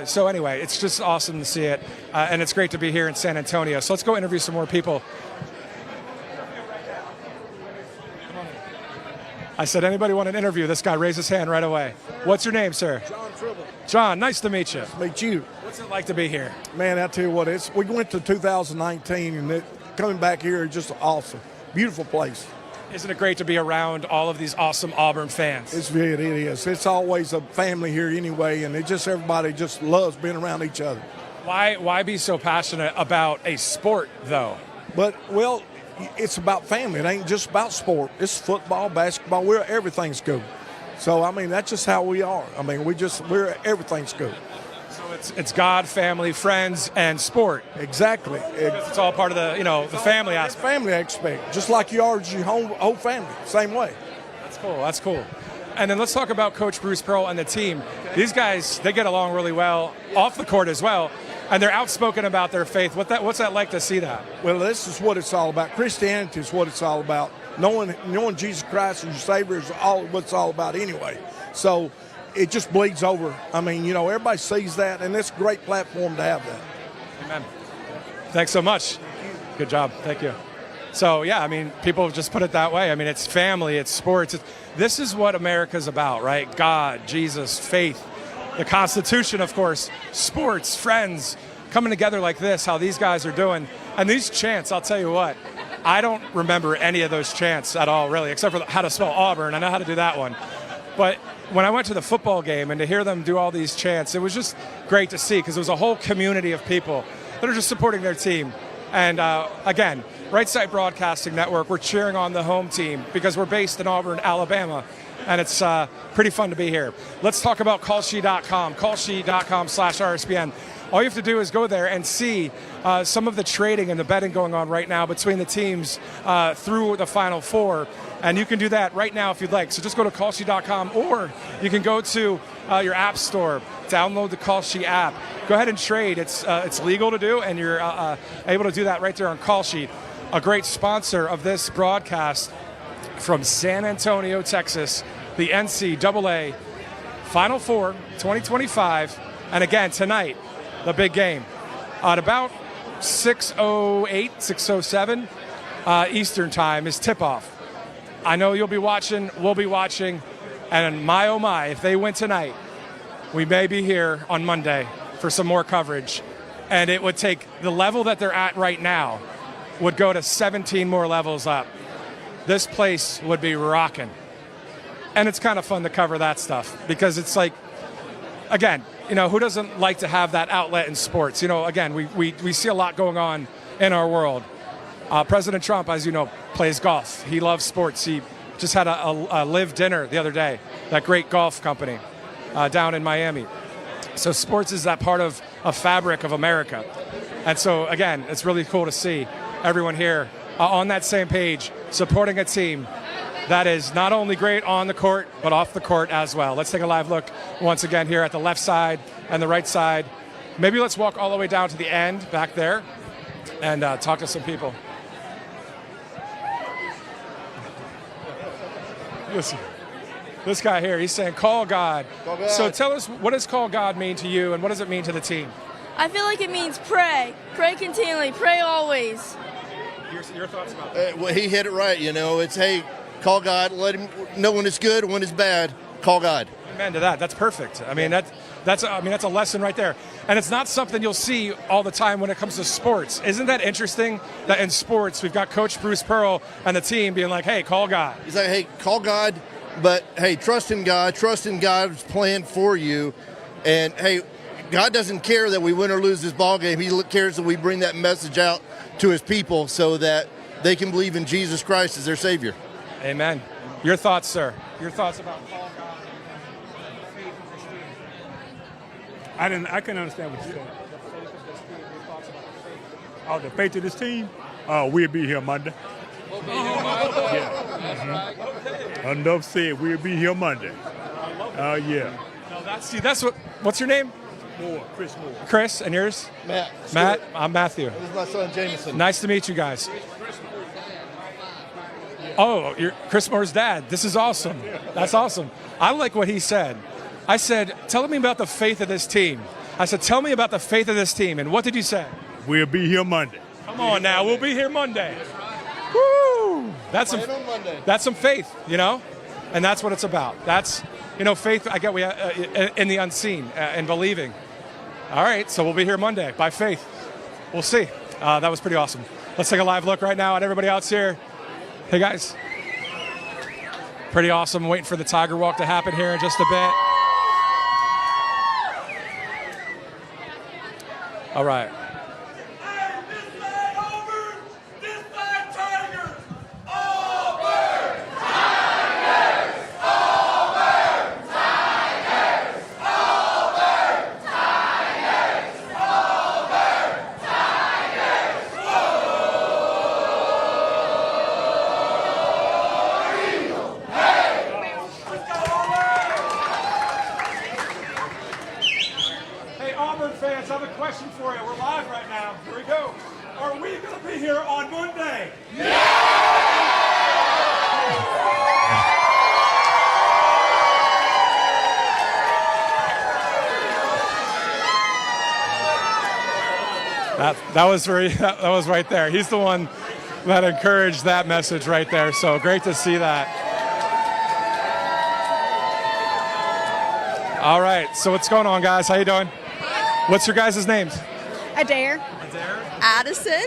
[SPEAKER 3] So anyway, it's just awesome to see it, and it's great to be here in San Antonio. So let's go interview some more people. I said, anybody want an interview? This guy raised his hand right away. What's your name, sir?
[SPEAKER 17] John Tribble.
[SPEAKER 3] John, nice to meet you.
[SPEAKER 17] Nice to meet you.
[SPEAKER 3] What's it like to be here?
[SPEAKER 17] Man, I tell you what, we went to 2019, and coming back here is just awesome. Beautiful place.
[SPEAKER 3] Isn't it great to be around all of these awesome Auburn fans?
[SPEAKER 17] It is. It's always a family here anyway, and everybody just loves being around each other.
[SPEAKER 3] Why be so passionate about a sport, though?
[SPEAKER 17] But, well, it's about family. It ain't just about sport. It's football, basketball. Everything's good. So, I mean, that's just how we are. I mean, everything's good.
[SPEAKER 3] So it's God, family, friends, and sport.
[SPEAKER 17] Exactly.
[SPEAKER 3] It's all part of the family aspect.
[SPEAKER 17] Family aspect, just like you are with your whole family, same way.
[SPEAKER 3] That's cool. And then let's talk about Coach Bruce Pearl and the team. These guys, they get along really well off the court as well, and they're outspoken about their faith. What's that like to see that?
[SPEAKER 17] Well, this is what it's all about. Christianity is what it's all about. Knowing Jesus Christ as your Savior is what it's all about anyway. So it just bleeds over. I mean, everybody sees that, and it's a great platform to have that.
[SPEAKER 3] Amen. Thanks so much. Good job. Thank you. So, yeah, I mean, people just put it that way. I mean, it's family, it's sports. This is what America's about, right? God, Jesus, faith, the Constitution, of course, sports, friends, coming together like this, how these guys are doing. And these chants, I'll tell you what, I don't remember any of those chants at all, really, except for how to spell Auburn. I know how to do that one. But when I went to the football game and to hear them do all these chants, it was just great to see because there was a whole community of people that are just supporting their team. And again, Right Side Broadcasting Network, we're cheering on the home team because we're based in Auburn, Alabama, and it's pretty fun to be here. Let's talk about callsheet.com, callsheet.com/RSBN. All you have to do is go there and see some of the trading and the betting going on right now between the teams through the Final Four. And you can do that right now if you'd like. So just go to callsheet.com, or you can go to your app store, download the Callsheet app. Go ahead and trade. It's legal to do, and you're able to do that right there on Callsheet. A great sponsor of this broadcast from San Antonio, Texas, the NCAA Final Four 2025. And again, tonight, the big game. At about 6:08, 6:07 Eastern time is tip-off. I know you'll be watching, we'll be watching, and my oh my, if they win tonight, we may be here on Monday for some more coverage. And it would take the level that they're at right now would go to 17 more levels up. This place would be rocking. And it's kind of fun to cover that stuff because it's like, again, who doesn't like to have that outlet in sports? Again, we see a lot going on in our world. President Trump, as you know, plays golf. He loves sports. He just had a live dinner the other day, that great golf company down in Miami. So sports is that part of a fabric of America. And so, again, it's really cool to see everyone here on that same page, supporting a team that is not only great on the court, but off the court as well. Let's take a live look once again here at the left side and the right side. Maybe let's walk all the way down to the end back there and talk to some people. Listen, this guy here, he's saying, call God.
[SPEAKER 18] Call God.
[SPEAKER 3] So tell us, what does call God mean to you, and what does it mean to the team?
[SPEAKER 18] I feel like it means pray. Pray continually. Pray always.
[SPEAKER 3] Your thoughts about that?
[SPEAKER 19] Well, he hit it right, It's, hey, call God. Let him know when it's good, when it's bad. Call God.
[SPEAKER 3] Amen to that. That's perfect. I mean, that's a lesson right there. And it's not something you'll see all the time when it comes to sports. Isn't that interesting that in sports we've got Coach Bruce Pearl and the team being like, hey, call God.
[SPEAKER 19] He's like, hey, call God, but, hey, trust in God. Trust in God's plan for you. And, hey, God doesn't care that we win or lose this ball game. He cares that we bring that message out to his people so that they can believe in Jesus Christ as their Savior.
[SPEAKER 3] Amen. Your thoughts, sir? Your thoughts about call God?
[SPEAKER 20] I couldn't understand what you said. Oh, the faith of this team? We'll be here Monday.
[SPEAKER 3] We'll be here Monday.
[SPEAKER 20] Yeah. Mm-hmm. Enough said, we'll be here Monday. Yeah.
[SPEAKER 3] No, that's what. What's your name?
[SPEAKER 20] Chris Moore.
[SPEAKER 3] Chris, and yours?
[SPEAKER 19] Matt.
[SPEAKER 3] Matt. I'm Matthew.
[SPEAKER 19] This is my son Jameson.
[SPEAKER 3] Nice to meet you guys. Oh, you're Chris Moore's dad. This is awesome. That's awesome. I like what he said. I said, tell me about the faith of this team. I said, tell me about the faith of this team. And what did you say?
[SPEAKER 20] We'll be here Monday.
[SPEAKER 3] Come on now, we'll be here Monday. Woo! That's some faith, and that's what it's about. That's, faith. I get in the unseen and believing. All right, so we'll be here Monday by faith. We'll see. That was pretty awesome. Let's take a live look right now at everybody else here. Hey guys, pretty awesome. Waiting for the Tiger Walk to happen here in just a bit. All right.
[SPEAKER 8] here on Monday.
[SPEAKER 3] That was right there. He's the one that encouraged that message right there. So great to see that. All right. So what's going on, guys? How you doing? What's your guys' names?
[SPEAKER 10] Adair. Addison.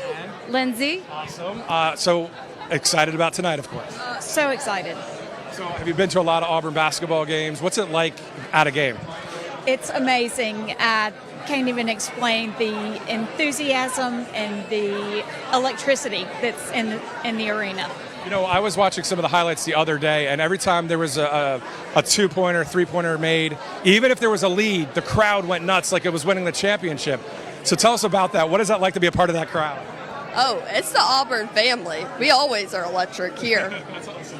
[SPEAKER 15] Lindsay.
[SPEAKER 3] Awesome. So excited about tonight, of course.
[SPEAKER 15] So excited.
[SPEAKER 3] So have you been to a lot of Auburn basketball games? What's it like at a game?
[SPEAKER 15] It's amazing. I can't even explain the enthusiasm and the electricity that's in the arena.
[SPEAKER 3] You know, I was watching some of the highlights the other day, and every time there was a two-pointer, three-pointer made, even if there was a lead, the crowd went nuts like it was winning the championship. So tell us about that. What is that like to be a part of that crowd?
[SPEAKER 10] Oh, it's the Auburn family. We always are electric here.
[SPEAKER 3] That's awesome.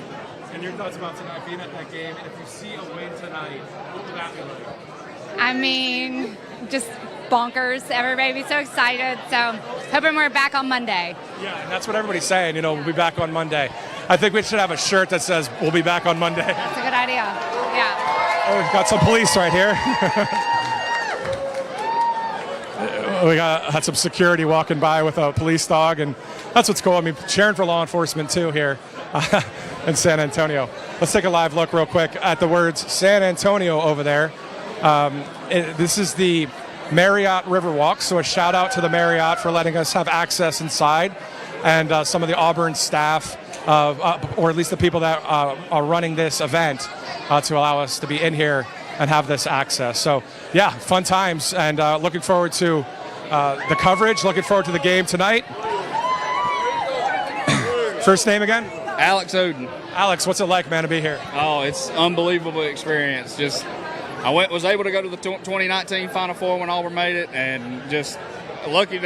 [SPEAKER 3] And your thoughts about tonight, being at that game, and if you see a win tonight, what would that be like?
[SPEAKER 15] I mean, just bonkers. Everybody be so excited. So hoping we're back on Monday.
[SPEAKER 3] Yeah, and that's what everybody's saying. You know, we'll be back on Monday. I think we should have a shirt that says "We'll be back on Monday."
[SPEAKER 15] That's a good idea. Yeah.
[SPEAKER 3] Oh, we've got some police right here. We had some security walking by with a police dog, and that's what's cool. I mean, cheering for law enforcement too here in San Antonio. Let's take a live look real quick at the words San Antonio over there. This is the Marriott Riverwalk, so a shout out to the Marriott for letting us have access inside, and some of the Auburn staff, or at least the people that are running this event, to allow us to be in here and have this access. So yeah, fun times, and looking forward to the coverage, looking forward to the game tonight. First name again?
[SPEAKER 16] Alex Oden.
[SPEAKER 3] Alex, what's it like, man, to be here?
[SPEAKER 16] Oh, it's unbelievable experience. I was able to go to the 2019 Final Four when Auburn made it, and just lucky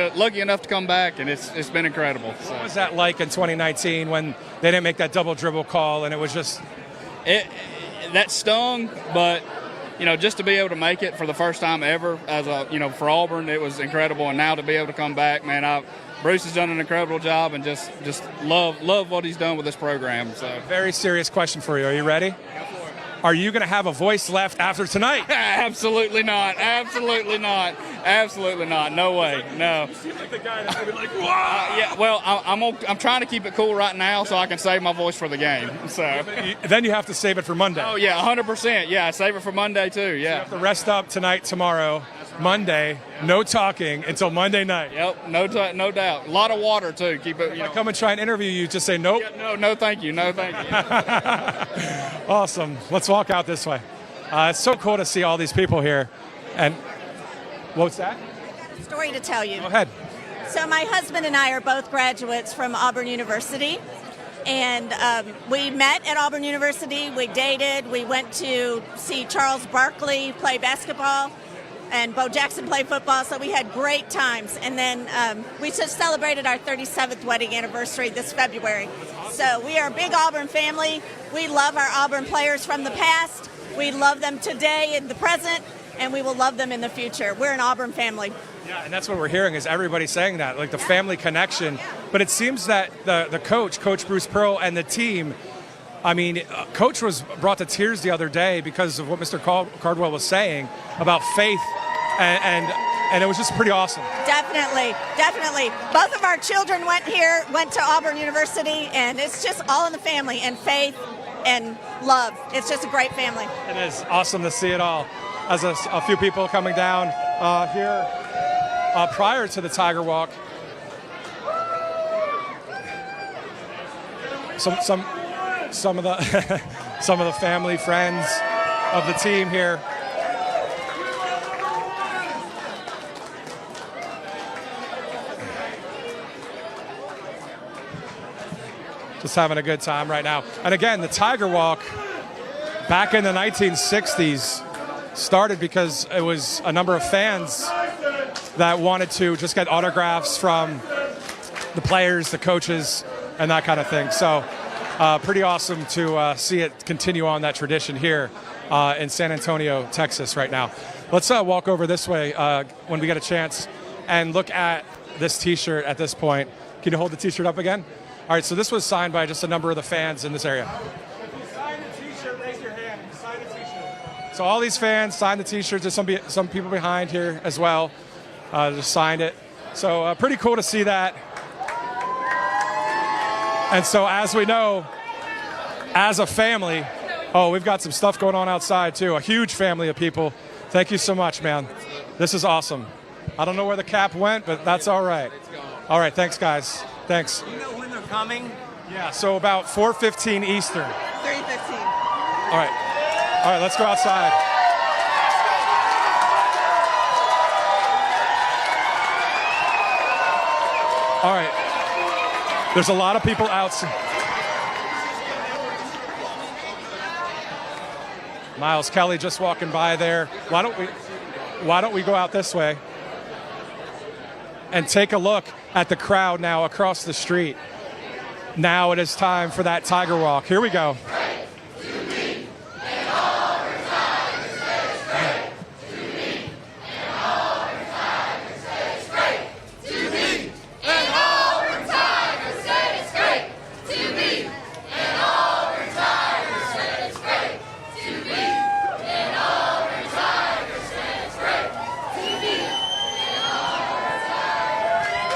[SPEAKER 16] enough to come back, and it's been incredible. So.
[SPEAKER 3] What was that like in 2019 when they didn't make that double dribble call, and it was just
[SPEAKER 16] that stung, but just to be able to make it for the first time ever for Auburn, it was incredible, and now to be able to come back, man, Bruce has done an incredible job, and just love what he's done with this program. So
[SPEAKER 3] very serious question for you. Are you ready? Are you going to have a voice left after tonight?
[SPEAKER 16] Absolutely not. Absolutely not. Absolutely not. No way. No.
[SPEAKER 3] You seem like the guy that's going to be like,
[SPEAKER 16] yeah. Well, I'm trying to keep it cool right now so I can save my voice for the game. So
[SPEAKER 3] then you have to save it for Monday.
[SPEAKER 16] Oh yeah, 100%. Yeah, save it for Monday too. Yeah.
[SPEAKER 3] So you have to rest up tonight, tomorrow, Monday. No talking until Monday night.
[SPEAKER 16] Yep. No doubt. A lot of water too. Keep it.
[SPEAKER 3] If I come and try and interview you, just say nope.
[SPEAKER 16] Yeah, no, thank you. No, thank you.
[SPEAKER 3] Awesome. Let's walk out this way. It's so cool to see all these people here. And what's that?
[SPEAKER 21] I got a story to tell you.
[SPEAKER 3] Go ahead.
[SPEAKER 21] So my husband and I are both graduates from Auburn University. And we met at Auburn University. We dated. We went to see Charles Barkley play basketball and Bo Jackson play football. So we had great times. And then we just celebrated our 37th wedding anniversary this February. So we are a big Auburn family. We love our Auburn players from the past. We love them today in the present, and we will love them in the future. We're an Auburn family.
[SPEAKER 3] Yeah, and that's what we're hearing is everybody saying that, like the family connection. But it seems that the Coach Bruce Pearl, and the team, I mean, Coach was brought to tears the other day because of what Mr. Cardwell was saying about faith, and it was just pretty awesome.
[SPEAKER 21] Definitely. Both of our children went to Auburn University, and it's just all in the family, and faith and love. It's just a great family.
[SPEAKER 3] It is awesome to see it all. As a few people coming down here prior to the Tiger Walk. Some of the family, friends of the team here. Just having a good time right now. And again, the Tiger Walk back in the 1960s started because it was a number of fans that wanted to just get autographs from the players, the coaches, and that kind of thing. So pretty awesome to see it continue on that tradition here in San Antonio, Texas right now. Let's walk over this way when we get a chance and look at this T-shirt at this point. Can you hold the T-shirt up again? All right, so this was signed by just a number of the fans in this area.
[SPEAKER 8] Sign the T-shirt, raise your hand. Sign the T-shirt.
[SPEAKER 3] So all these fans signed the T-shirts. There's some people behind here as well just signed it. So pretty cool to see that. And so as we know, as a family, we've got some stuff going on outside too. A huge family of people. Thank you so much, man. This is awesome. I don't know where the cap went, but that's all right. All right, thanks, guys. Thanks.
[SPEAKER 5] Do you know when they're coming?
[SPEAKER 3] Yeah, so about 4:15 Eastern.
[SPEAKER 5] 3:15.
[SPEAKER 3] All right, let's go outside. All right, there's a lot of people outside. Miles Kelly just walking by there. Why don't we go out this way and take a look at the crowd now across the street. Now it is time for that Tiger Walk. Here we go.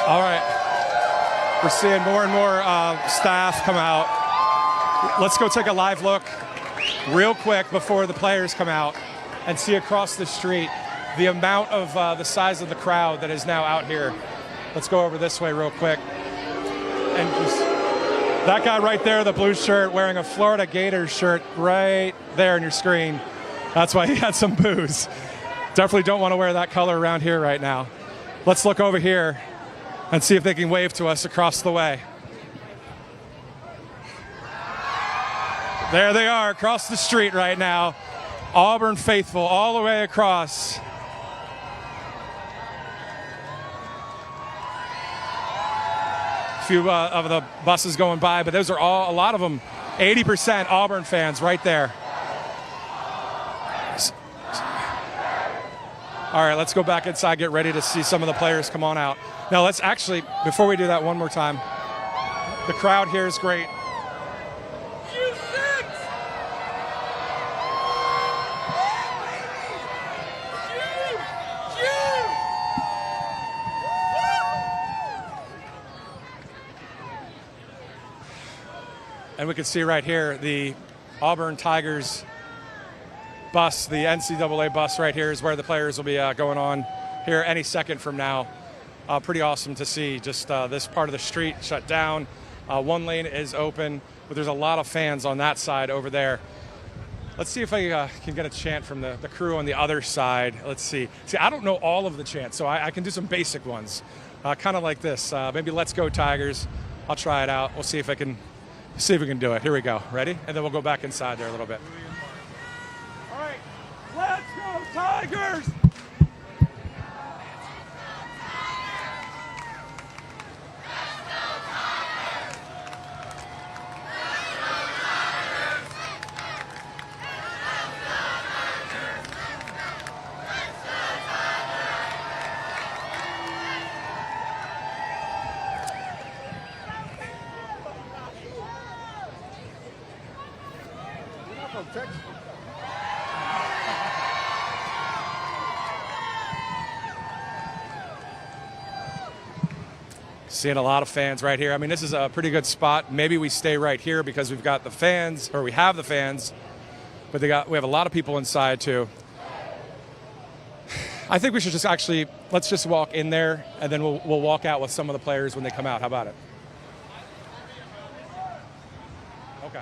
[SPEAKER 3] All right, we're seeing more and more staff come out. Let's go take a live look real quick before the players come out and see across the street the amount of the size of the crowd that is now out here. Let's go over this way real quick. And just, that guy right there, the blue shirt, wearing a Florida Gators shirt right there on your screen. That's why he had some booze. Definitely don't want to wear that color around here right now. Let's look over here and see if they can wave to us across the way. There they are across the street right now. Auburn faithful all the way across. A few of the buses going by, but those are a lot of them, 80% Auburn fans right there. All right, let's go back inside, get ready to see some of the players come on out. Now let's actually, before we do that one more time, the crowd here is great. And we can see right here the Auburn Tigers bus, the NCAA bus right here is where the players will be going on here any second from now. Pretty awesome to see just this part of the street shut down. One lane is open, but there's a lot of fans on that side over there. Let's see if I can get a chant from the crew on the other side. Let's see. See, I don't know all of the chants, so I can do some basic ones, kind of like this. Maybe "Let's Go Tigers." I'll try it out. We'll see if I can do it. Here we go. Ready? And then we'll go back inside there a little bit.
[SPEAKER 8] All right, let's go Tigers!
[SPEAKER 3] Seeing a lot of fans right here. I mean, this is a pretty good spot. Maybe we stay right here because we've got the fans, or we have the fans, but we have a lot of people inside too. I think we should just let's just walk in there, and then we'll walk out with some of the players when they come out. How about it? Okay.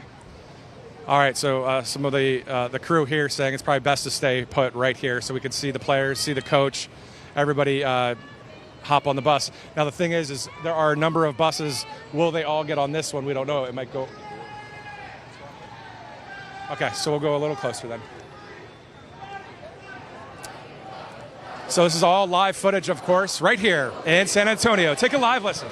[SPEAKER 3] All right, so some of the crew here saying it's probably best to stay put right here so we can see the players, see the coach, everybody hop on the bus. Now the thing is there are a number of buses. Will they all get on this one? We don't know. It might go. Okay, so we'll go a little closer then. So this is all live footage, of course, right here in San Antonio. Take a live listen.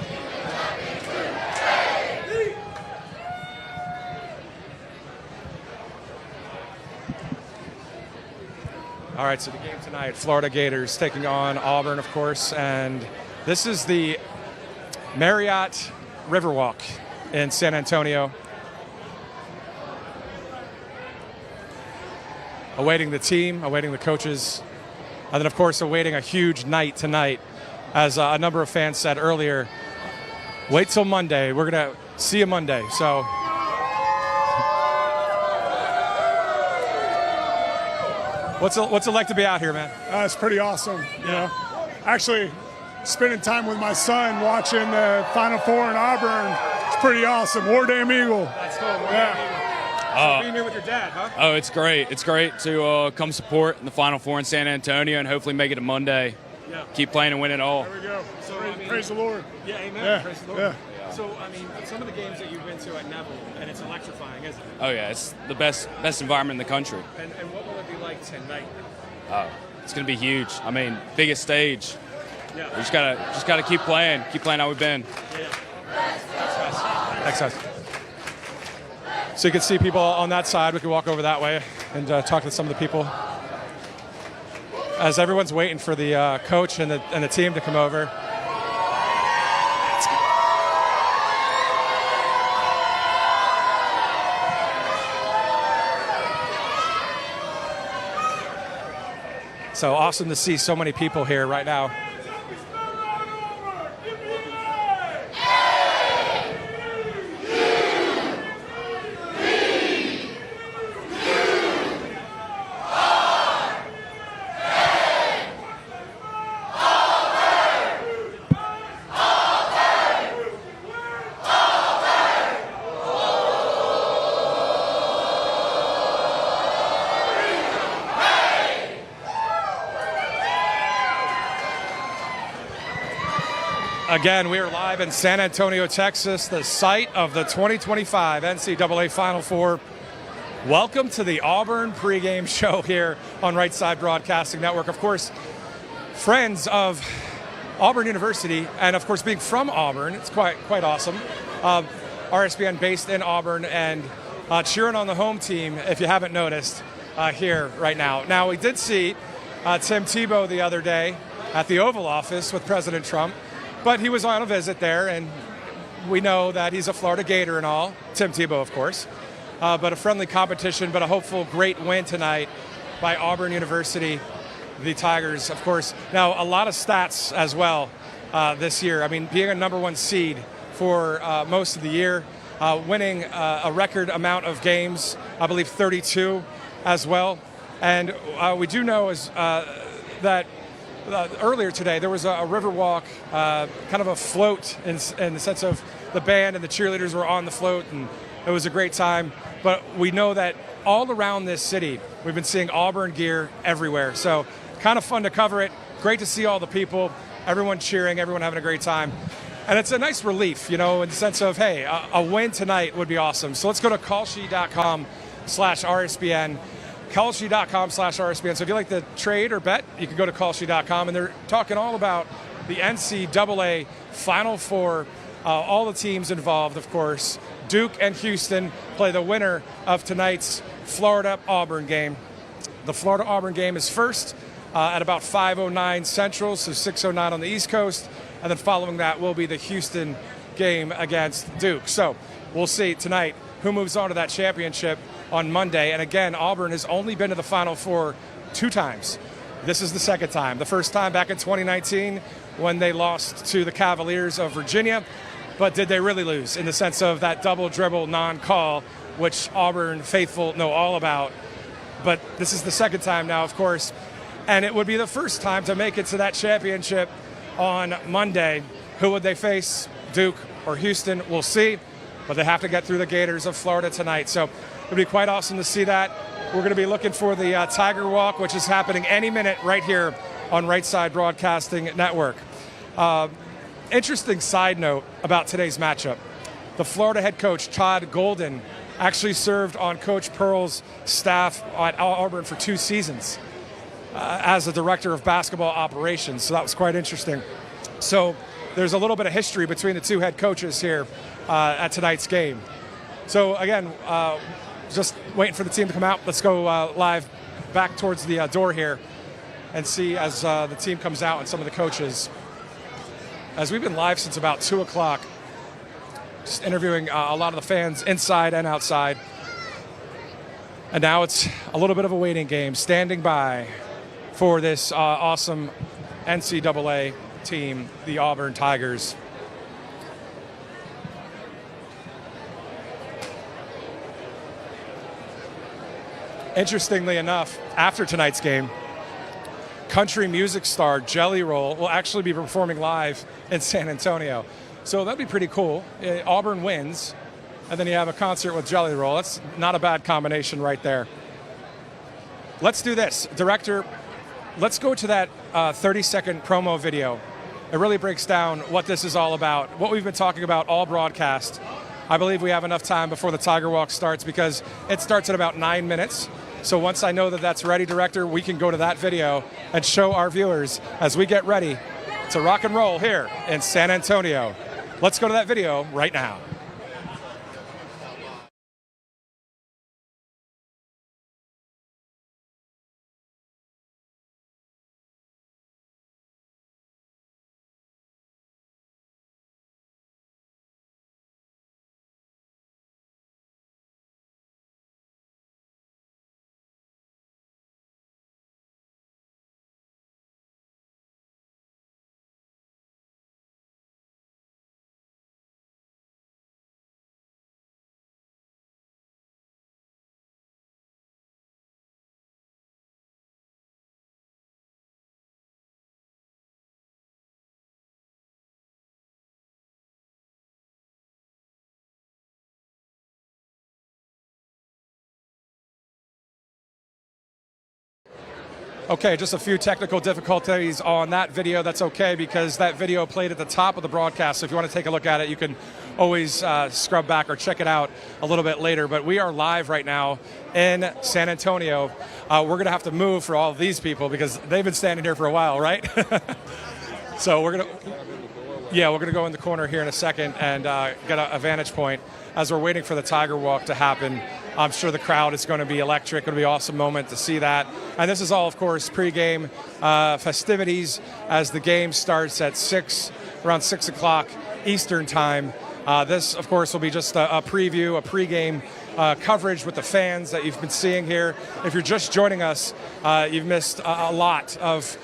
[SPEAKER 3] All right, so the game tonight, Florida Gators taking on Auburn, of course, and this is the Marriott Riverwalk in San Antonio. Awaiting the team, awaiting the coaches, and then, of course, awaiting a huge night tonight. As a number of fans said earlier, wait till Monday. We're going to see you Monday. So, what's it like to be out here, man?
[SPEAKER 7] It's pretty awesome. You know, actually, spending time with my son watching the Final Four in Auburn, it's pretty awesome. War Damn Eagle.
[SPEAKER 3] That's cool.
[SPEAKER 7] Yeah.
[SPEAKER 3] Being here with your dad, huh?
[SPEAKER 22] Oh, it's great. It's great to come support in the Final Four in San Antonio and hopefully make it a Monday.
[SPEAKER 3] Yeah.
[SPEAKER 22] Keep playing and win it all.
[SPEAKER 7] There we go.
[SPEAKER 3] So,
[SPEAKER 7] Praise the Lord.
[SPEAKER 3] Yeah, amen.
[SPEAKER 7] Yeah.
[SPEAKER 3] Praise the Lord.
[SPEAKER 7] Yeah.
[SPEAKER 3] So, I mean, some of the games that you've been to at Neville, and it's electrifying, isn't it?
[SPEAKER 22] Oh, yeah. It's the best environment in the country.
[SPEAKER 3] And what will it be like tonight?
[SPEAKER 22] Oh, it's going to be huge. I mean, biggest stage.
[SPEAKER 3] Yeah.
[SPEAKER 22] We just gotta keep playing how we've been.
[SPEAKER 3] Yeah. Thanks, guys. So you can see people on that side. We can walk over that way and talk to some of the people. As everyone's waiting for the coach and the team to come over. So awesome to see so many people here right now. Again, we are live in San Antonio, Texas, the site of the 2025 NCAA Final Four. Welcome to the Auburn pregame show here on Right Side Broadcasting Network. Of course, friends of Auburn University, and of course being from Auburn, it's quite awesome. RSBN based in Auburn and cheering on the home team, if you haven't noticed, here right now. Now, we did see Tim Tebow the other day at the Oval Office with President Trump. But he was on a visit there, and we know that he's a Florida Gator and all. Tim Tebow, of course. But a friendly competition, but a hopeful great win tonight by Auburn University, the Tigers, of course. Now, a lot of stats as well this year. I mean, being a number one seed for most of the year, winning a record amount of games, I believe 32 as well. And we do know that earlier today, there was a Riverwalk, kind of a float in the sense of the band and the cheerleaders were on the float, and it was a great time. But we know that all around this city, we've been seeing Auburn gear everywhere. So kind of fun to cover it. Great to see all the people, everyone cheering, everyone having a great time. And it's a nice relief, in the sense of, hey, a win tonight would be awesome. So let's go to callsheet.com/RSBN. callsheet.com/RSBN. So if you like to trade or bet, you can go to callsheet.com. And they're talking all about the NCAA Final Four, all the teams involved, of course. Duke and Houston play the winner of tonight's Florida-Auburn game. The Florida-Auburn game is first at about 5:09 Central, so 6:09 on the East Coast. And then following that will be the Houston game against Duke. So we'll see tonight who moves on to that championship on Monday. And again, Auburn has only been to the Final Four 2 times. This is the second time. The first time back in 2019 when they lost to the Cavaliers of Virginia. But did they really lose in the sense of that double dribble non-call, which Auburn faithful know all about? But this is the second time now, of course. And it would be the first time to make it to that championship on Monday. Who would they face? Duke or Houston? We'll see. But they have to get through the Gators of Florida tonight. So it'll be quite awesome to see that. We're going to be looking for the Tiger Walk, which is happening any minute right here on Right Side Broadcasting Network. Interesting side note about today's matchup. The Florida head coach, Todd Golden, actually served on Coach Pearl's staff at Auburn for 2 seasons as the director of basketball operations. So that was quite interesting. So there's a little bit of history between the 2 head coaches here at tonight's game. So again, just waiting for the team to come out. Let's go live back towards the door here and see as the team comes out and some of the coaches. as we've been live since about 2 o'clock, just interviewing a lot of the fans inside and outside. And now it's a little bit of a waiting game, standing by for this awesome NCAA team, the Auburn Tigers. Interestingly enough, after tonight's game, country music star Jelly Roll will actually be performing live in San Antonio. So that'd be pretty cool. Auburn wins, and then you have a concert with Jelly Roll. That's not a bad combination right there. Let's do this. Director, let's go to that 30-second promo video. It really breaks down what this is all about, what we've been talking about all broadcast. I believe we have enough time before the Tiger Walk starts because it starts in about 9 minutes. So once I know that that's ready, Director, we can go to that video and show our viewers as we get ready to rock and roll here in San Antonio. Let's go to that video right now. Okay, just a few technical difficulties on that video. That's okay because that video played at the top of the broadcast. So if you want to take a look at it, you can always scrub back or check it out a little bit later. But we are live right now in San Antonio. We're going to have to move for all of these people because they've been standing here for a while, right? So we're going to go in the corner here in a second and get a vantage point as we're waiting for the Tiger Walk to happen. I'm sure the crowd is going to be electric. It'll be an awesome moment to see that. And this is all, of course, pregame festivities as the game starts at around 6 o'clock Eastern time. This, of course, will be just a preview, a pregame coverage with the fans that you've been seeing here. If you're just joining us, you've missed a lot of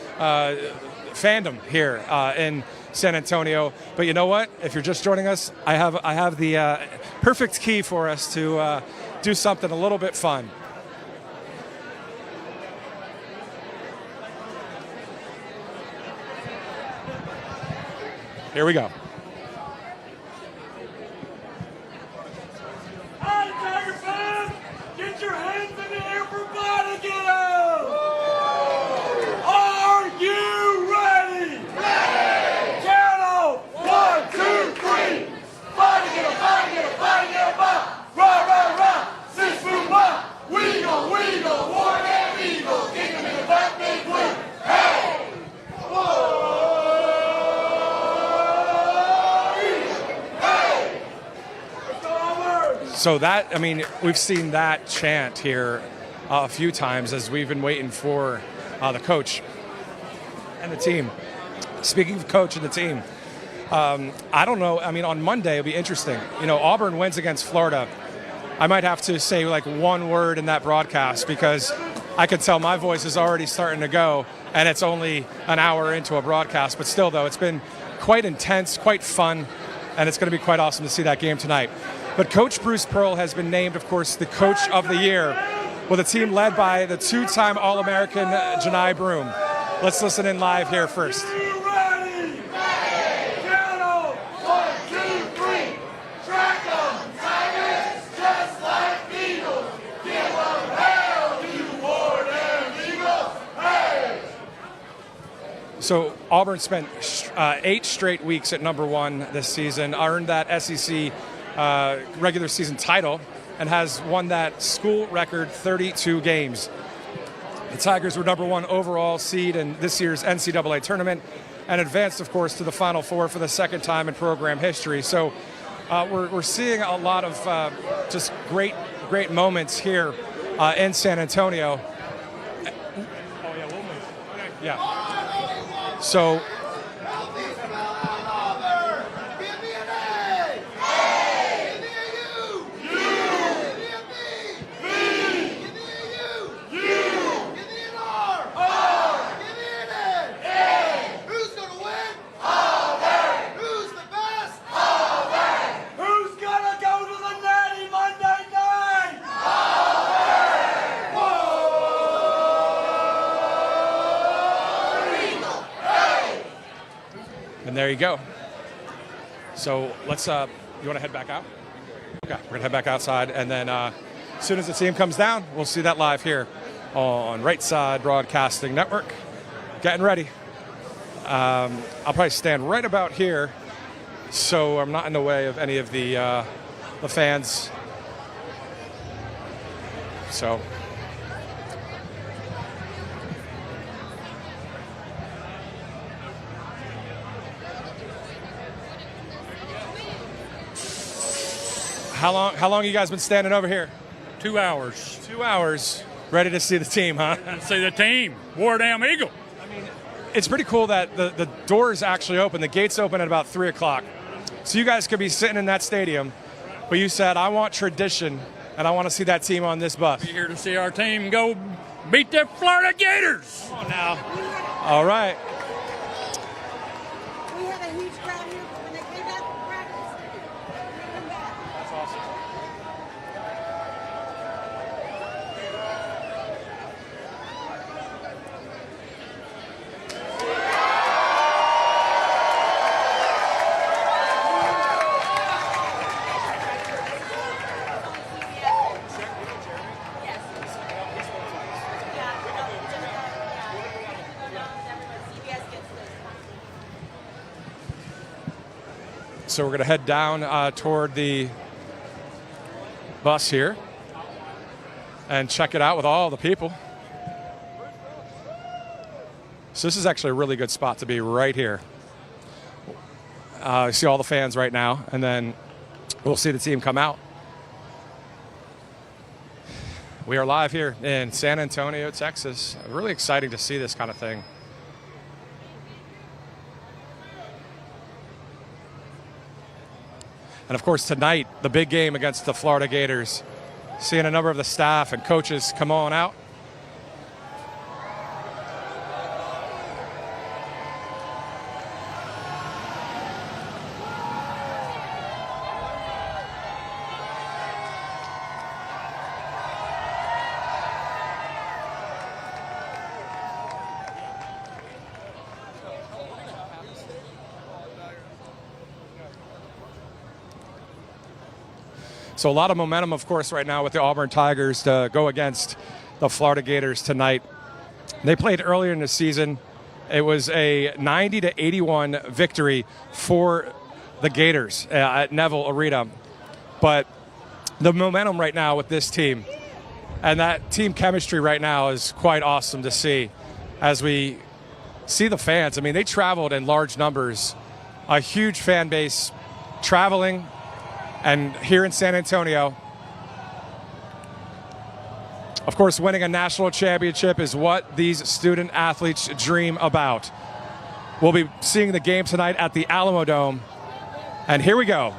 [SPEAKER 3] fandom here in San Antonio. But you know what? If you're just joining us, I have the perfect key for us to do something a little bit fun. Here we go.
[SPEAKER 8] Hey, Tiger fans! Get your hands in the air for body get up! Are you ready? Ready! Count off! 1, 2, 3! Body get up, body get up, body get up! Rah, rah, rah! 6 foot one! Wiggle, wiggle, war and eagle! Kick him in the back, big blue! Hey! Whoa!
[SPEAKER 3] So that, I mean, we've seen that chant here a few times as we've been waiting for the coach and the team. Speaking of coach and the team, I don't know. I mean, on Monday, it'll be interesting. You know, Auburn wins against Florida. I might have to say like one word in that broadcast because I can tell my voice is already starting to go and it's only an hour into a broadcast. But still, though, it's been quite intense, quite fun, and it's going to be quite awesome to see that game tonight. But Coach Bruce Pearl has been named, of course, the Coach of the Year with a team led by the two-time All-American Janai Broom. Let's listen in live here first. So Auburn spent 8 straight weeks at number 1 this season, earned that SEC regular season title, and has won that school record 32 games. The Tigers were number 1 overall seed in this year's NCAA tournament and advanced, of course, to the Final Four for the second time in program history. So we're seeing a lot of just great moments here in San Antonio. Yeah. So you go. So let's, you want to head back out? Okay, we're going to head back outside, and then as soon as the team comes down, we'll see that live here on Right Side Broadcasting Network. Getting ready. I'll probably stand right about here so I'm not in the way of any of the fans. So how long you guys been standing over here?
[SPEAKER 20] 2 hours.
[SPEAKER 3] 2 hours. Ready to see the team, huh?
[SPEAKER 20] See the team. War Damn Eagle.
[SPEAKER 3] It's pretty cool that the doors actually open. The gates open at about 3 o'clock. So you guys could be sitting in that stadium, but you said, I want tradition, and I want to see that team on this bus.
[SPEAKER 20] We're here to see our team go beat the Florida Gators.
[SPEAKER 3] Come on now. All right.
[SPEAKER 4] We had a huge crowd here when they came back from practice.
[SPEAKER 3] That's awesome. So we're going to head down toward the bus here and check it out with all the people. So this is actually a really good spot to be right here. You see all the fans right now, and then we'll see the team come out. We are live here in San Antonio, Texas. Really exciting to see this kind of thing. And, of course, tonight, the big game against the Florida Gators. Seeing a number of the staff and coaches come on out. So a lot of momentum, of course, right now with the Auburn Tigers to go against the Florida Gators tonight. They played earlier in the season. It was a 90-81 victory for the Gators at Neville Arena. But the momentum right now with this team and that team chemistry right now is quite awesome to see as we see the fans. I mean, they traveled in large numbers, a huge fan base traveling. And here in San Antonio, of course, winning a national championship is what these student athletes dream about. We'll be seeing the game tonight at the Alamodome. And here we go.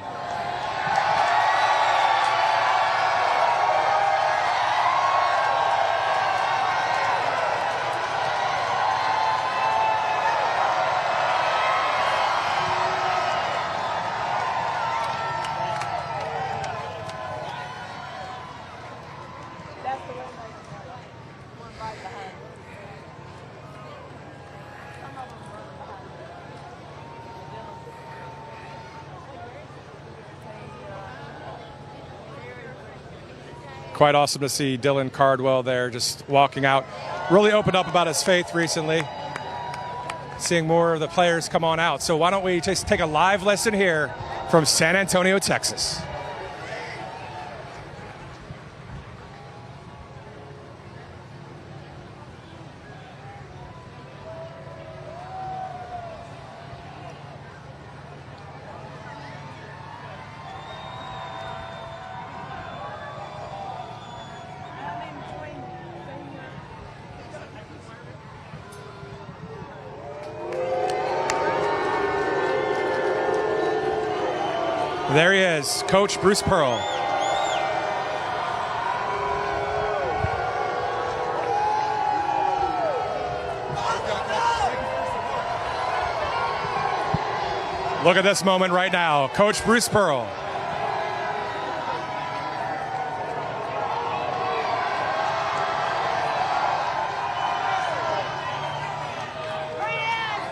[SPEAKER 3] Quite awesome to see Dylan Cardwell there just walking out. Really opened up about his faith recently. Seeing more of the players come on out. So why don't we just take a live lesson here from San Antonio, Texas. There he is, Coach Bruce Pearl. Look at this moment right now, Coach Bruce Pearl.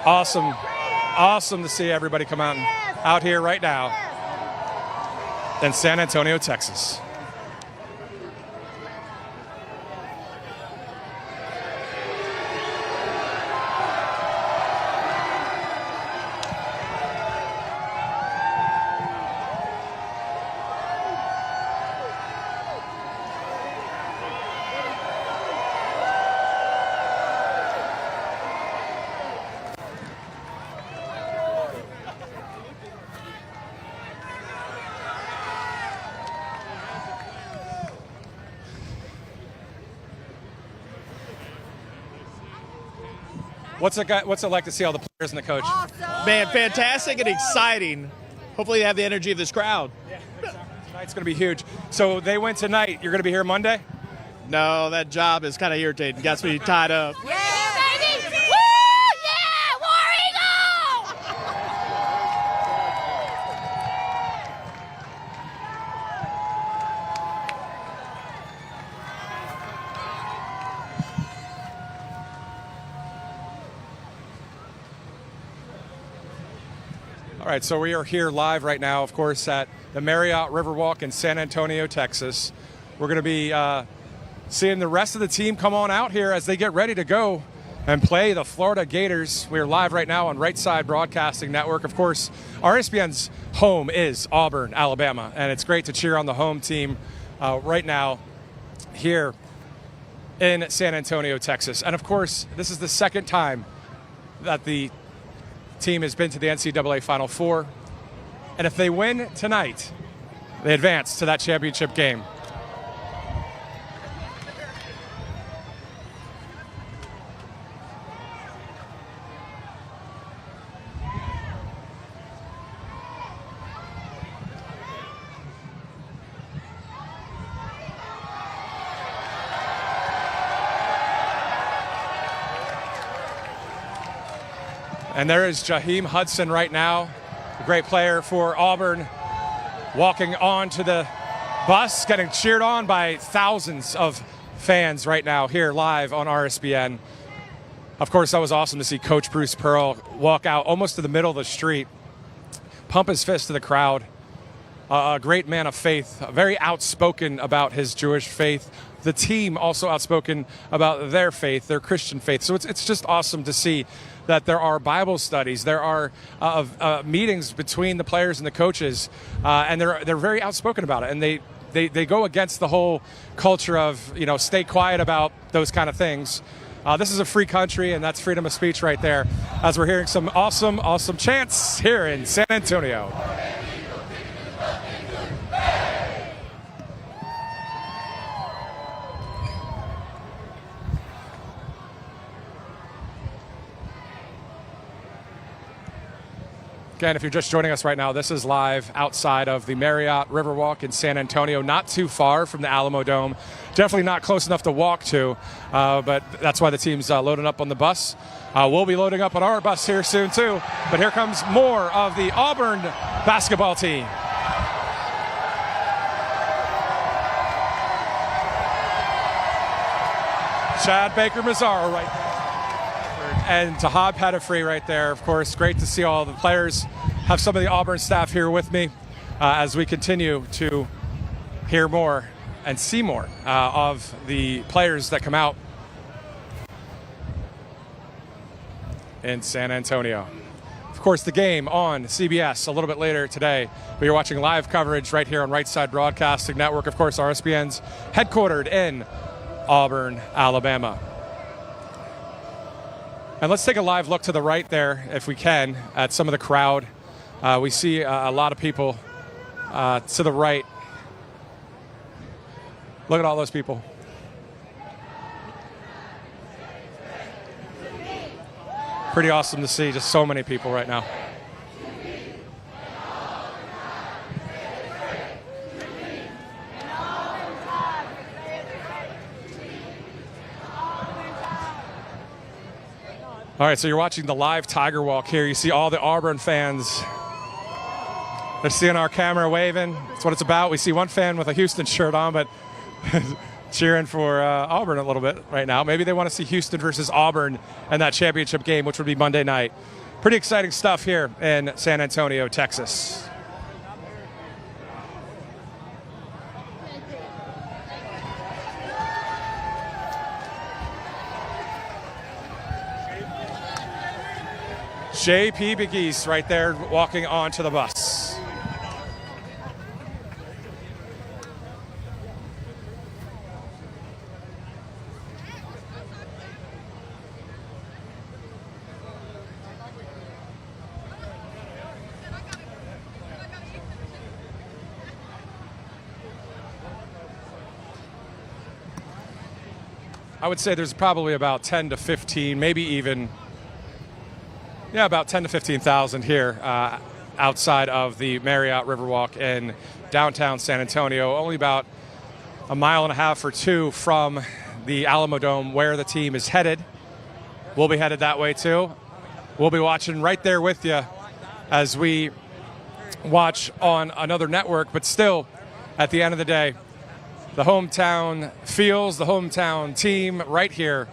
[SPEAKER 3] Awesome. Awesome to see everybody come out here right now in San Antonio, Texas. What's it like to see all the players and the coach?
[SPEAKER 2] Man, fantastic and exciting. Hopefully they have the energy of this crowd.
[SPEAKER 3] Tonight's going to be huge. So they win tonight. You're going to be here Monday?
[SPEAKER 2] No, that job is kind of irritating. Gets me tied up.
[SPEAKER 4] Yeah, baby! Woo! Yeah! War Eagle!
[SPEAKER 3] All right, so we are here live right now, of course, at the Marriott Riverwalk in San Antonio, Texas. We're going to be seeing the rest of the team come on out here as they get ready to go and play the Florida Gators. We are live right now on Right Side Broadcasting Network. Of course, RSBN's home is Auburn, Alabama, and it's great to cheer on the home team right now here in San Antonio, Texas. And of course, this is the second time that the team has been to the NCAA Final Four. And if they win tonight, they advance to that championship game. And there is Jaheim Hudson right now, a great player for Auburn, walking onto the bus, getting cheered on by thousands of fans right now here live on RSBN. Of course, that was awesome to see Coach Bruce Pearl walk out almost to the middle of the street, pump his fist to the crowd. A great man of faith, very outspoken about his Jewish faith. The team also outspoken about their faith, their Christian faith. So it's just awesome to see that there are Bible studies, there are meetings between the players and the coaches, and they're very outspoken about it. And they go against the whole culture of, stay quiet about those kind of things. This is a free country, and that's freedom of speech right there, as we're hearing some awesome chants here in San Antonio. Again, if you're just joining us right now, this is live outside of the Marriott Riverwalk in San Antonio, not too far from the Alamodome. Definitely not close enough to walk to, but that's why the team's loading up on the bus. We'll be loading up on our bus here soon, too. But here comes more of the Auburn basketball team. Chad Baker-Mazzaro right there. And Tahab Pettifree right there, of course. Great to see all the players. Have some of the Auburn staff here with me as we continue to hear more and see more of the players that come out in San Antonio. Of course, the game on CBS a little bit later today. But you're watching live coverage right here on Right Side Broadcasting Network. Of course, RSBN's headquartered in Auburn, Alabama. And let's take a live look to the right there, if we can, at some of the crowd. We see a lot of people to the right. Look at all those people. Pretty awesome to see just so many people right now. All right, so you're watching the live Tiger Walk here. You see all the Auburn fans. They're seeing our camera waving. That's what it's about. We see one fan with a Houston shirt on, but cheering for Auburn a little bit right now. Maybe they want to see Houston versus Auburn in that championship game, which would be Monday night. pretty exciting stuff here in San Antonio, Texas. JP Big East right there walking onto the bus. I would say there's probably about 10 to 15, maybe even, about 10 to 15,000 here outside of the Marriott Riverwalk in downtown San Antonio, only about a mile and a half or two from the Alamodome where the team is headed. We'll be headed that way too. We'll be watching right there with you as we watch on another network, but still, at the end of the day, the hometown feels, the hometown team right here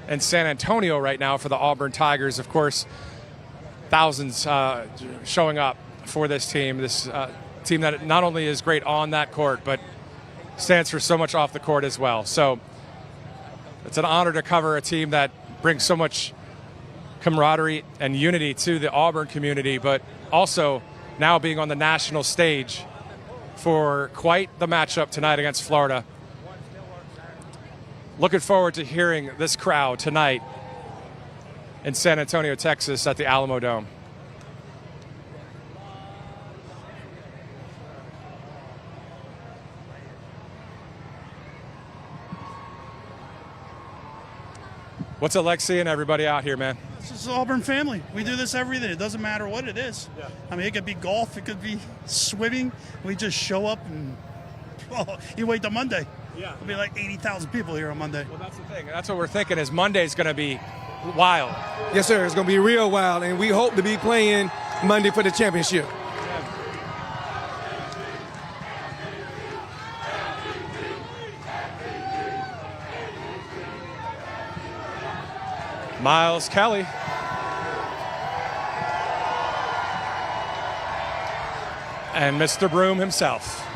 [SPEAKER 3] in San Antonio right now for the Auburn Tigers. Of course, thousands showing up for this team team that not only is great on that court, but stands for so much off the court as well. So it's an honor to cover a team that brings so much camaraderie and unity to the Auburn community, but also now being on the national stage for quite the matchup tonight against Florida. Looking forward to hearing this crowd tonight in San Antonio, Texas at the Alamodome. What's it like seeing everybody out here, man?
[SPEAKER 1] This is Auburn family. We do this every day. It doesn't matter what it is. Yeah. I mean, it could be golf. It could be swimming. We just show up and you wait till Monday. Yeah. There'll be like 80,000 people here on Monday.
[SPEAKER 3] Well, that's the thing. That's what we're thinking is Monday's going to be wild.
[SPEAKER 9] Yes, sir. It's going to be real wild, and we hope to be playing Monday for the championship.
[SPEAKER 3] Miles Kelly. And Mr. Broom himself.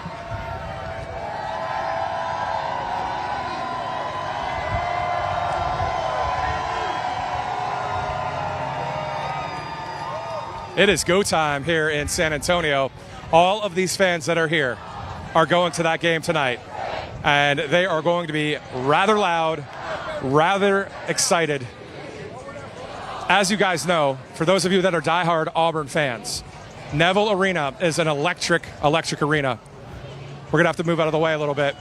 [SPEAKER 3] It is go time here in San Antonio. All of these fans that are here are going to that game tonight. And they are going to be rather loud, rather excited. As you guys know, for those of you that are diehard Auburn fans, Neville Arena is an electric arena. We're going to have to move out of the way a little bit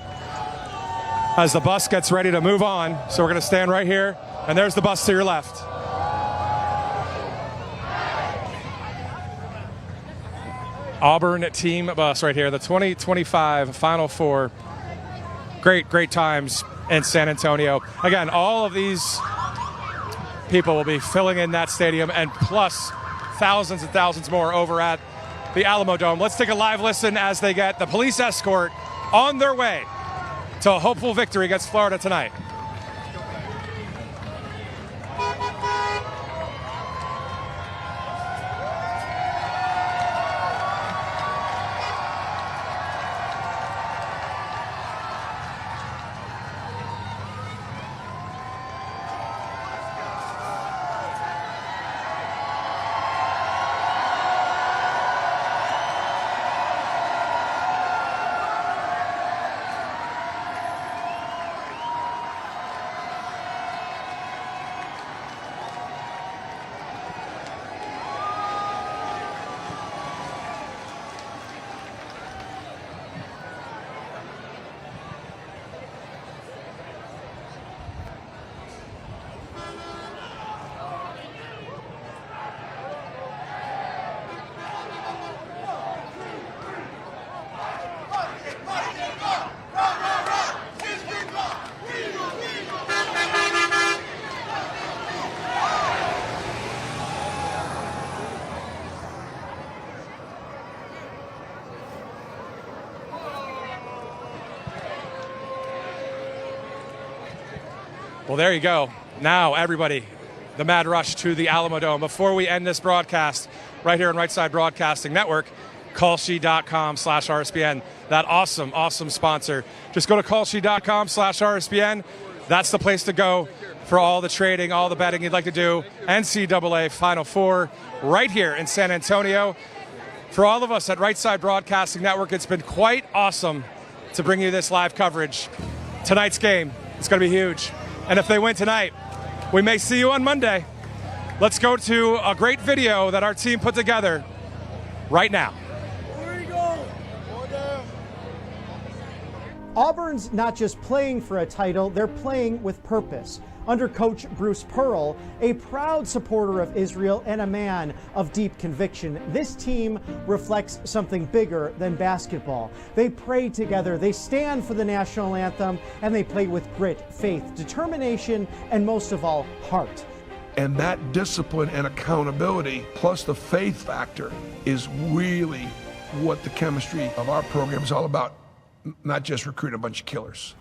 [SPEAKER 3] as the bus gets ready to move on. So we're going to stand right here, and there's the bus to your left. Auburn team bus right here, the 2025 Final Four. Great times in San Antonio. Again, all of these people will be filling in that stadium, and plus thousands and thousands more over at the Alamodome. Let's take a live listen as they get the police escort on their way to a hopeful victory against Florida tonight. Well, there you go. Now everybody the mad rush to the Alamodome. Before we end this broadcast, right here on Right Side Broadcasting Network, callshe.com/RSBN. That awesome sponsor. Just go to callshe.com/RSBN. That's the place to go for all the trading, all the betting you'd like to do. NCAA Final Four right here in San Antonio. For all of us at Right Side Broadcasting Network, it's been quite awesome to bring you this live coverage. Tonight's game is going to be huge. And if they win tonight, we may see you on Monday. Let's go to a great video that our team put together right now.
[SPEAKER 11] Auburn's not just playing for a title, they're playing with purpose. Under coach Bruce Pearl, a proud supporter of Israel and a man of deep conviction, this team reflects something bigger than basketball. They pray together, they stand for the national anthem, and they play with grit, faith, determination, and most of all, heart.
[SPEAKER 13] And that discipline and accountability, plus the faith factor, is really what the chemistry of our program is all about. Not just recruit a bunch of killers.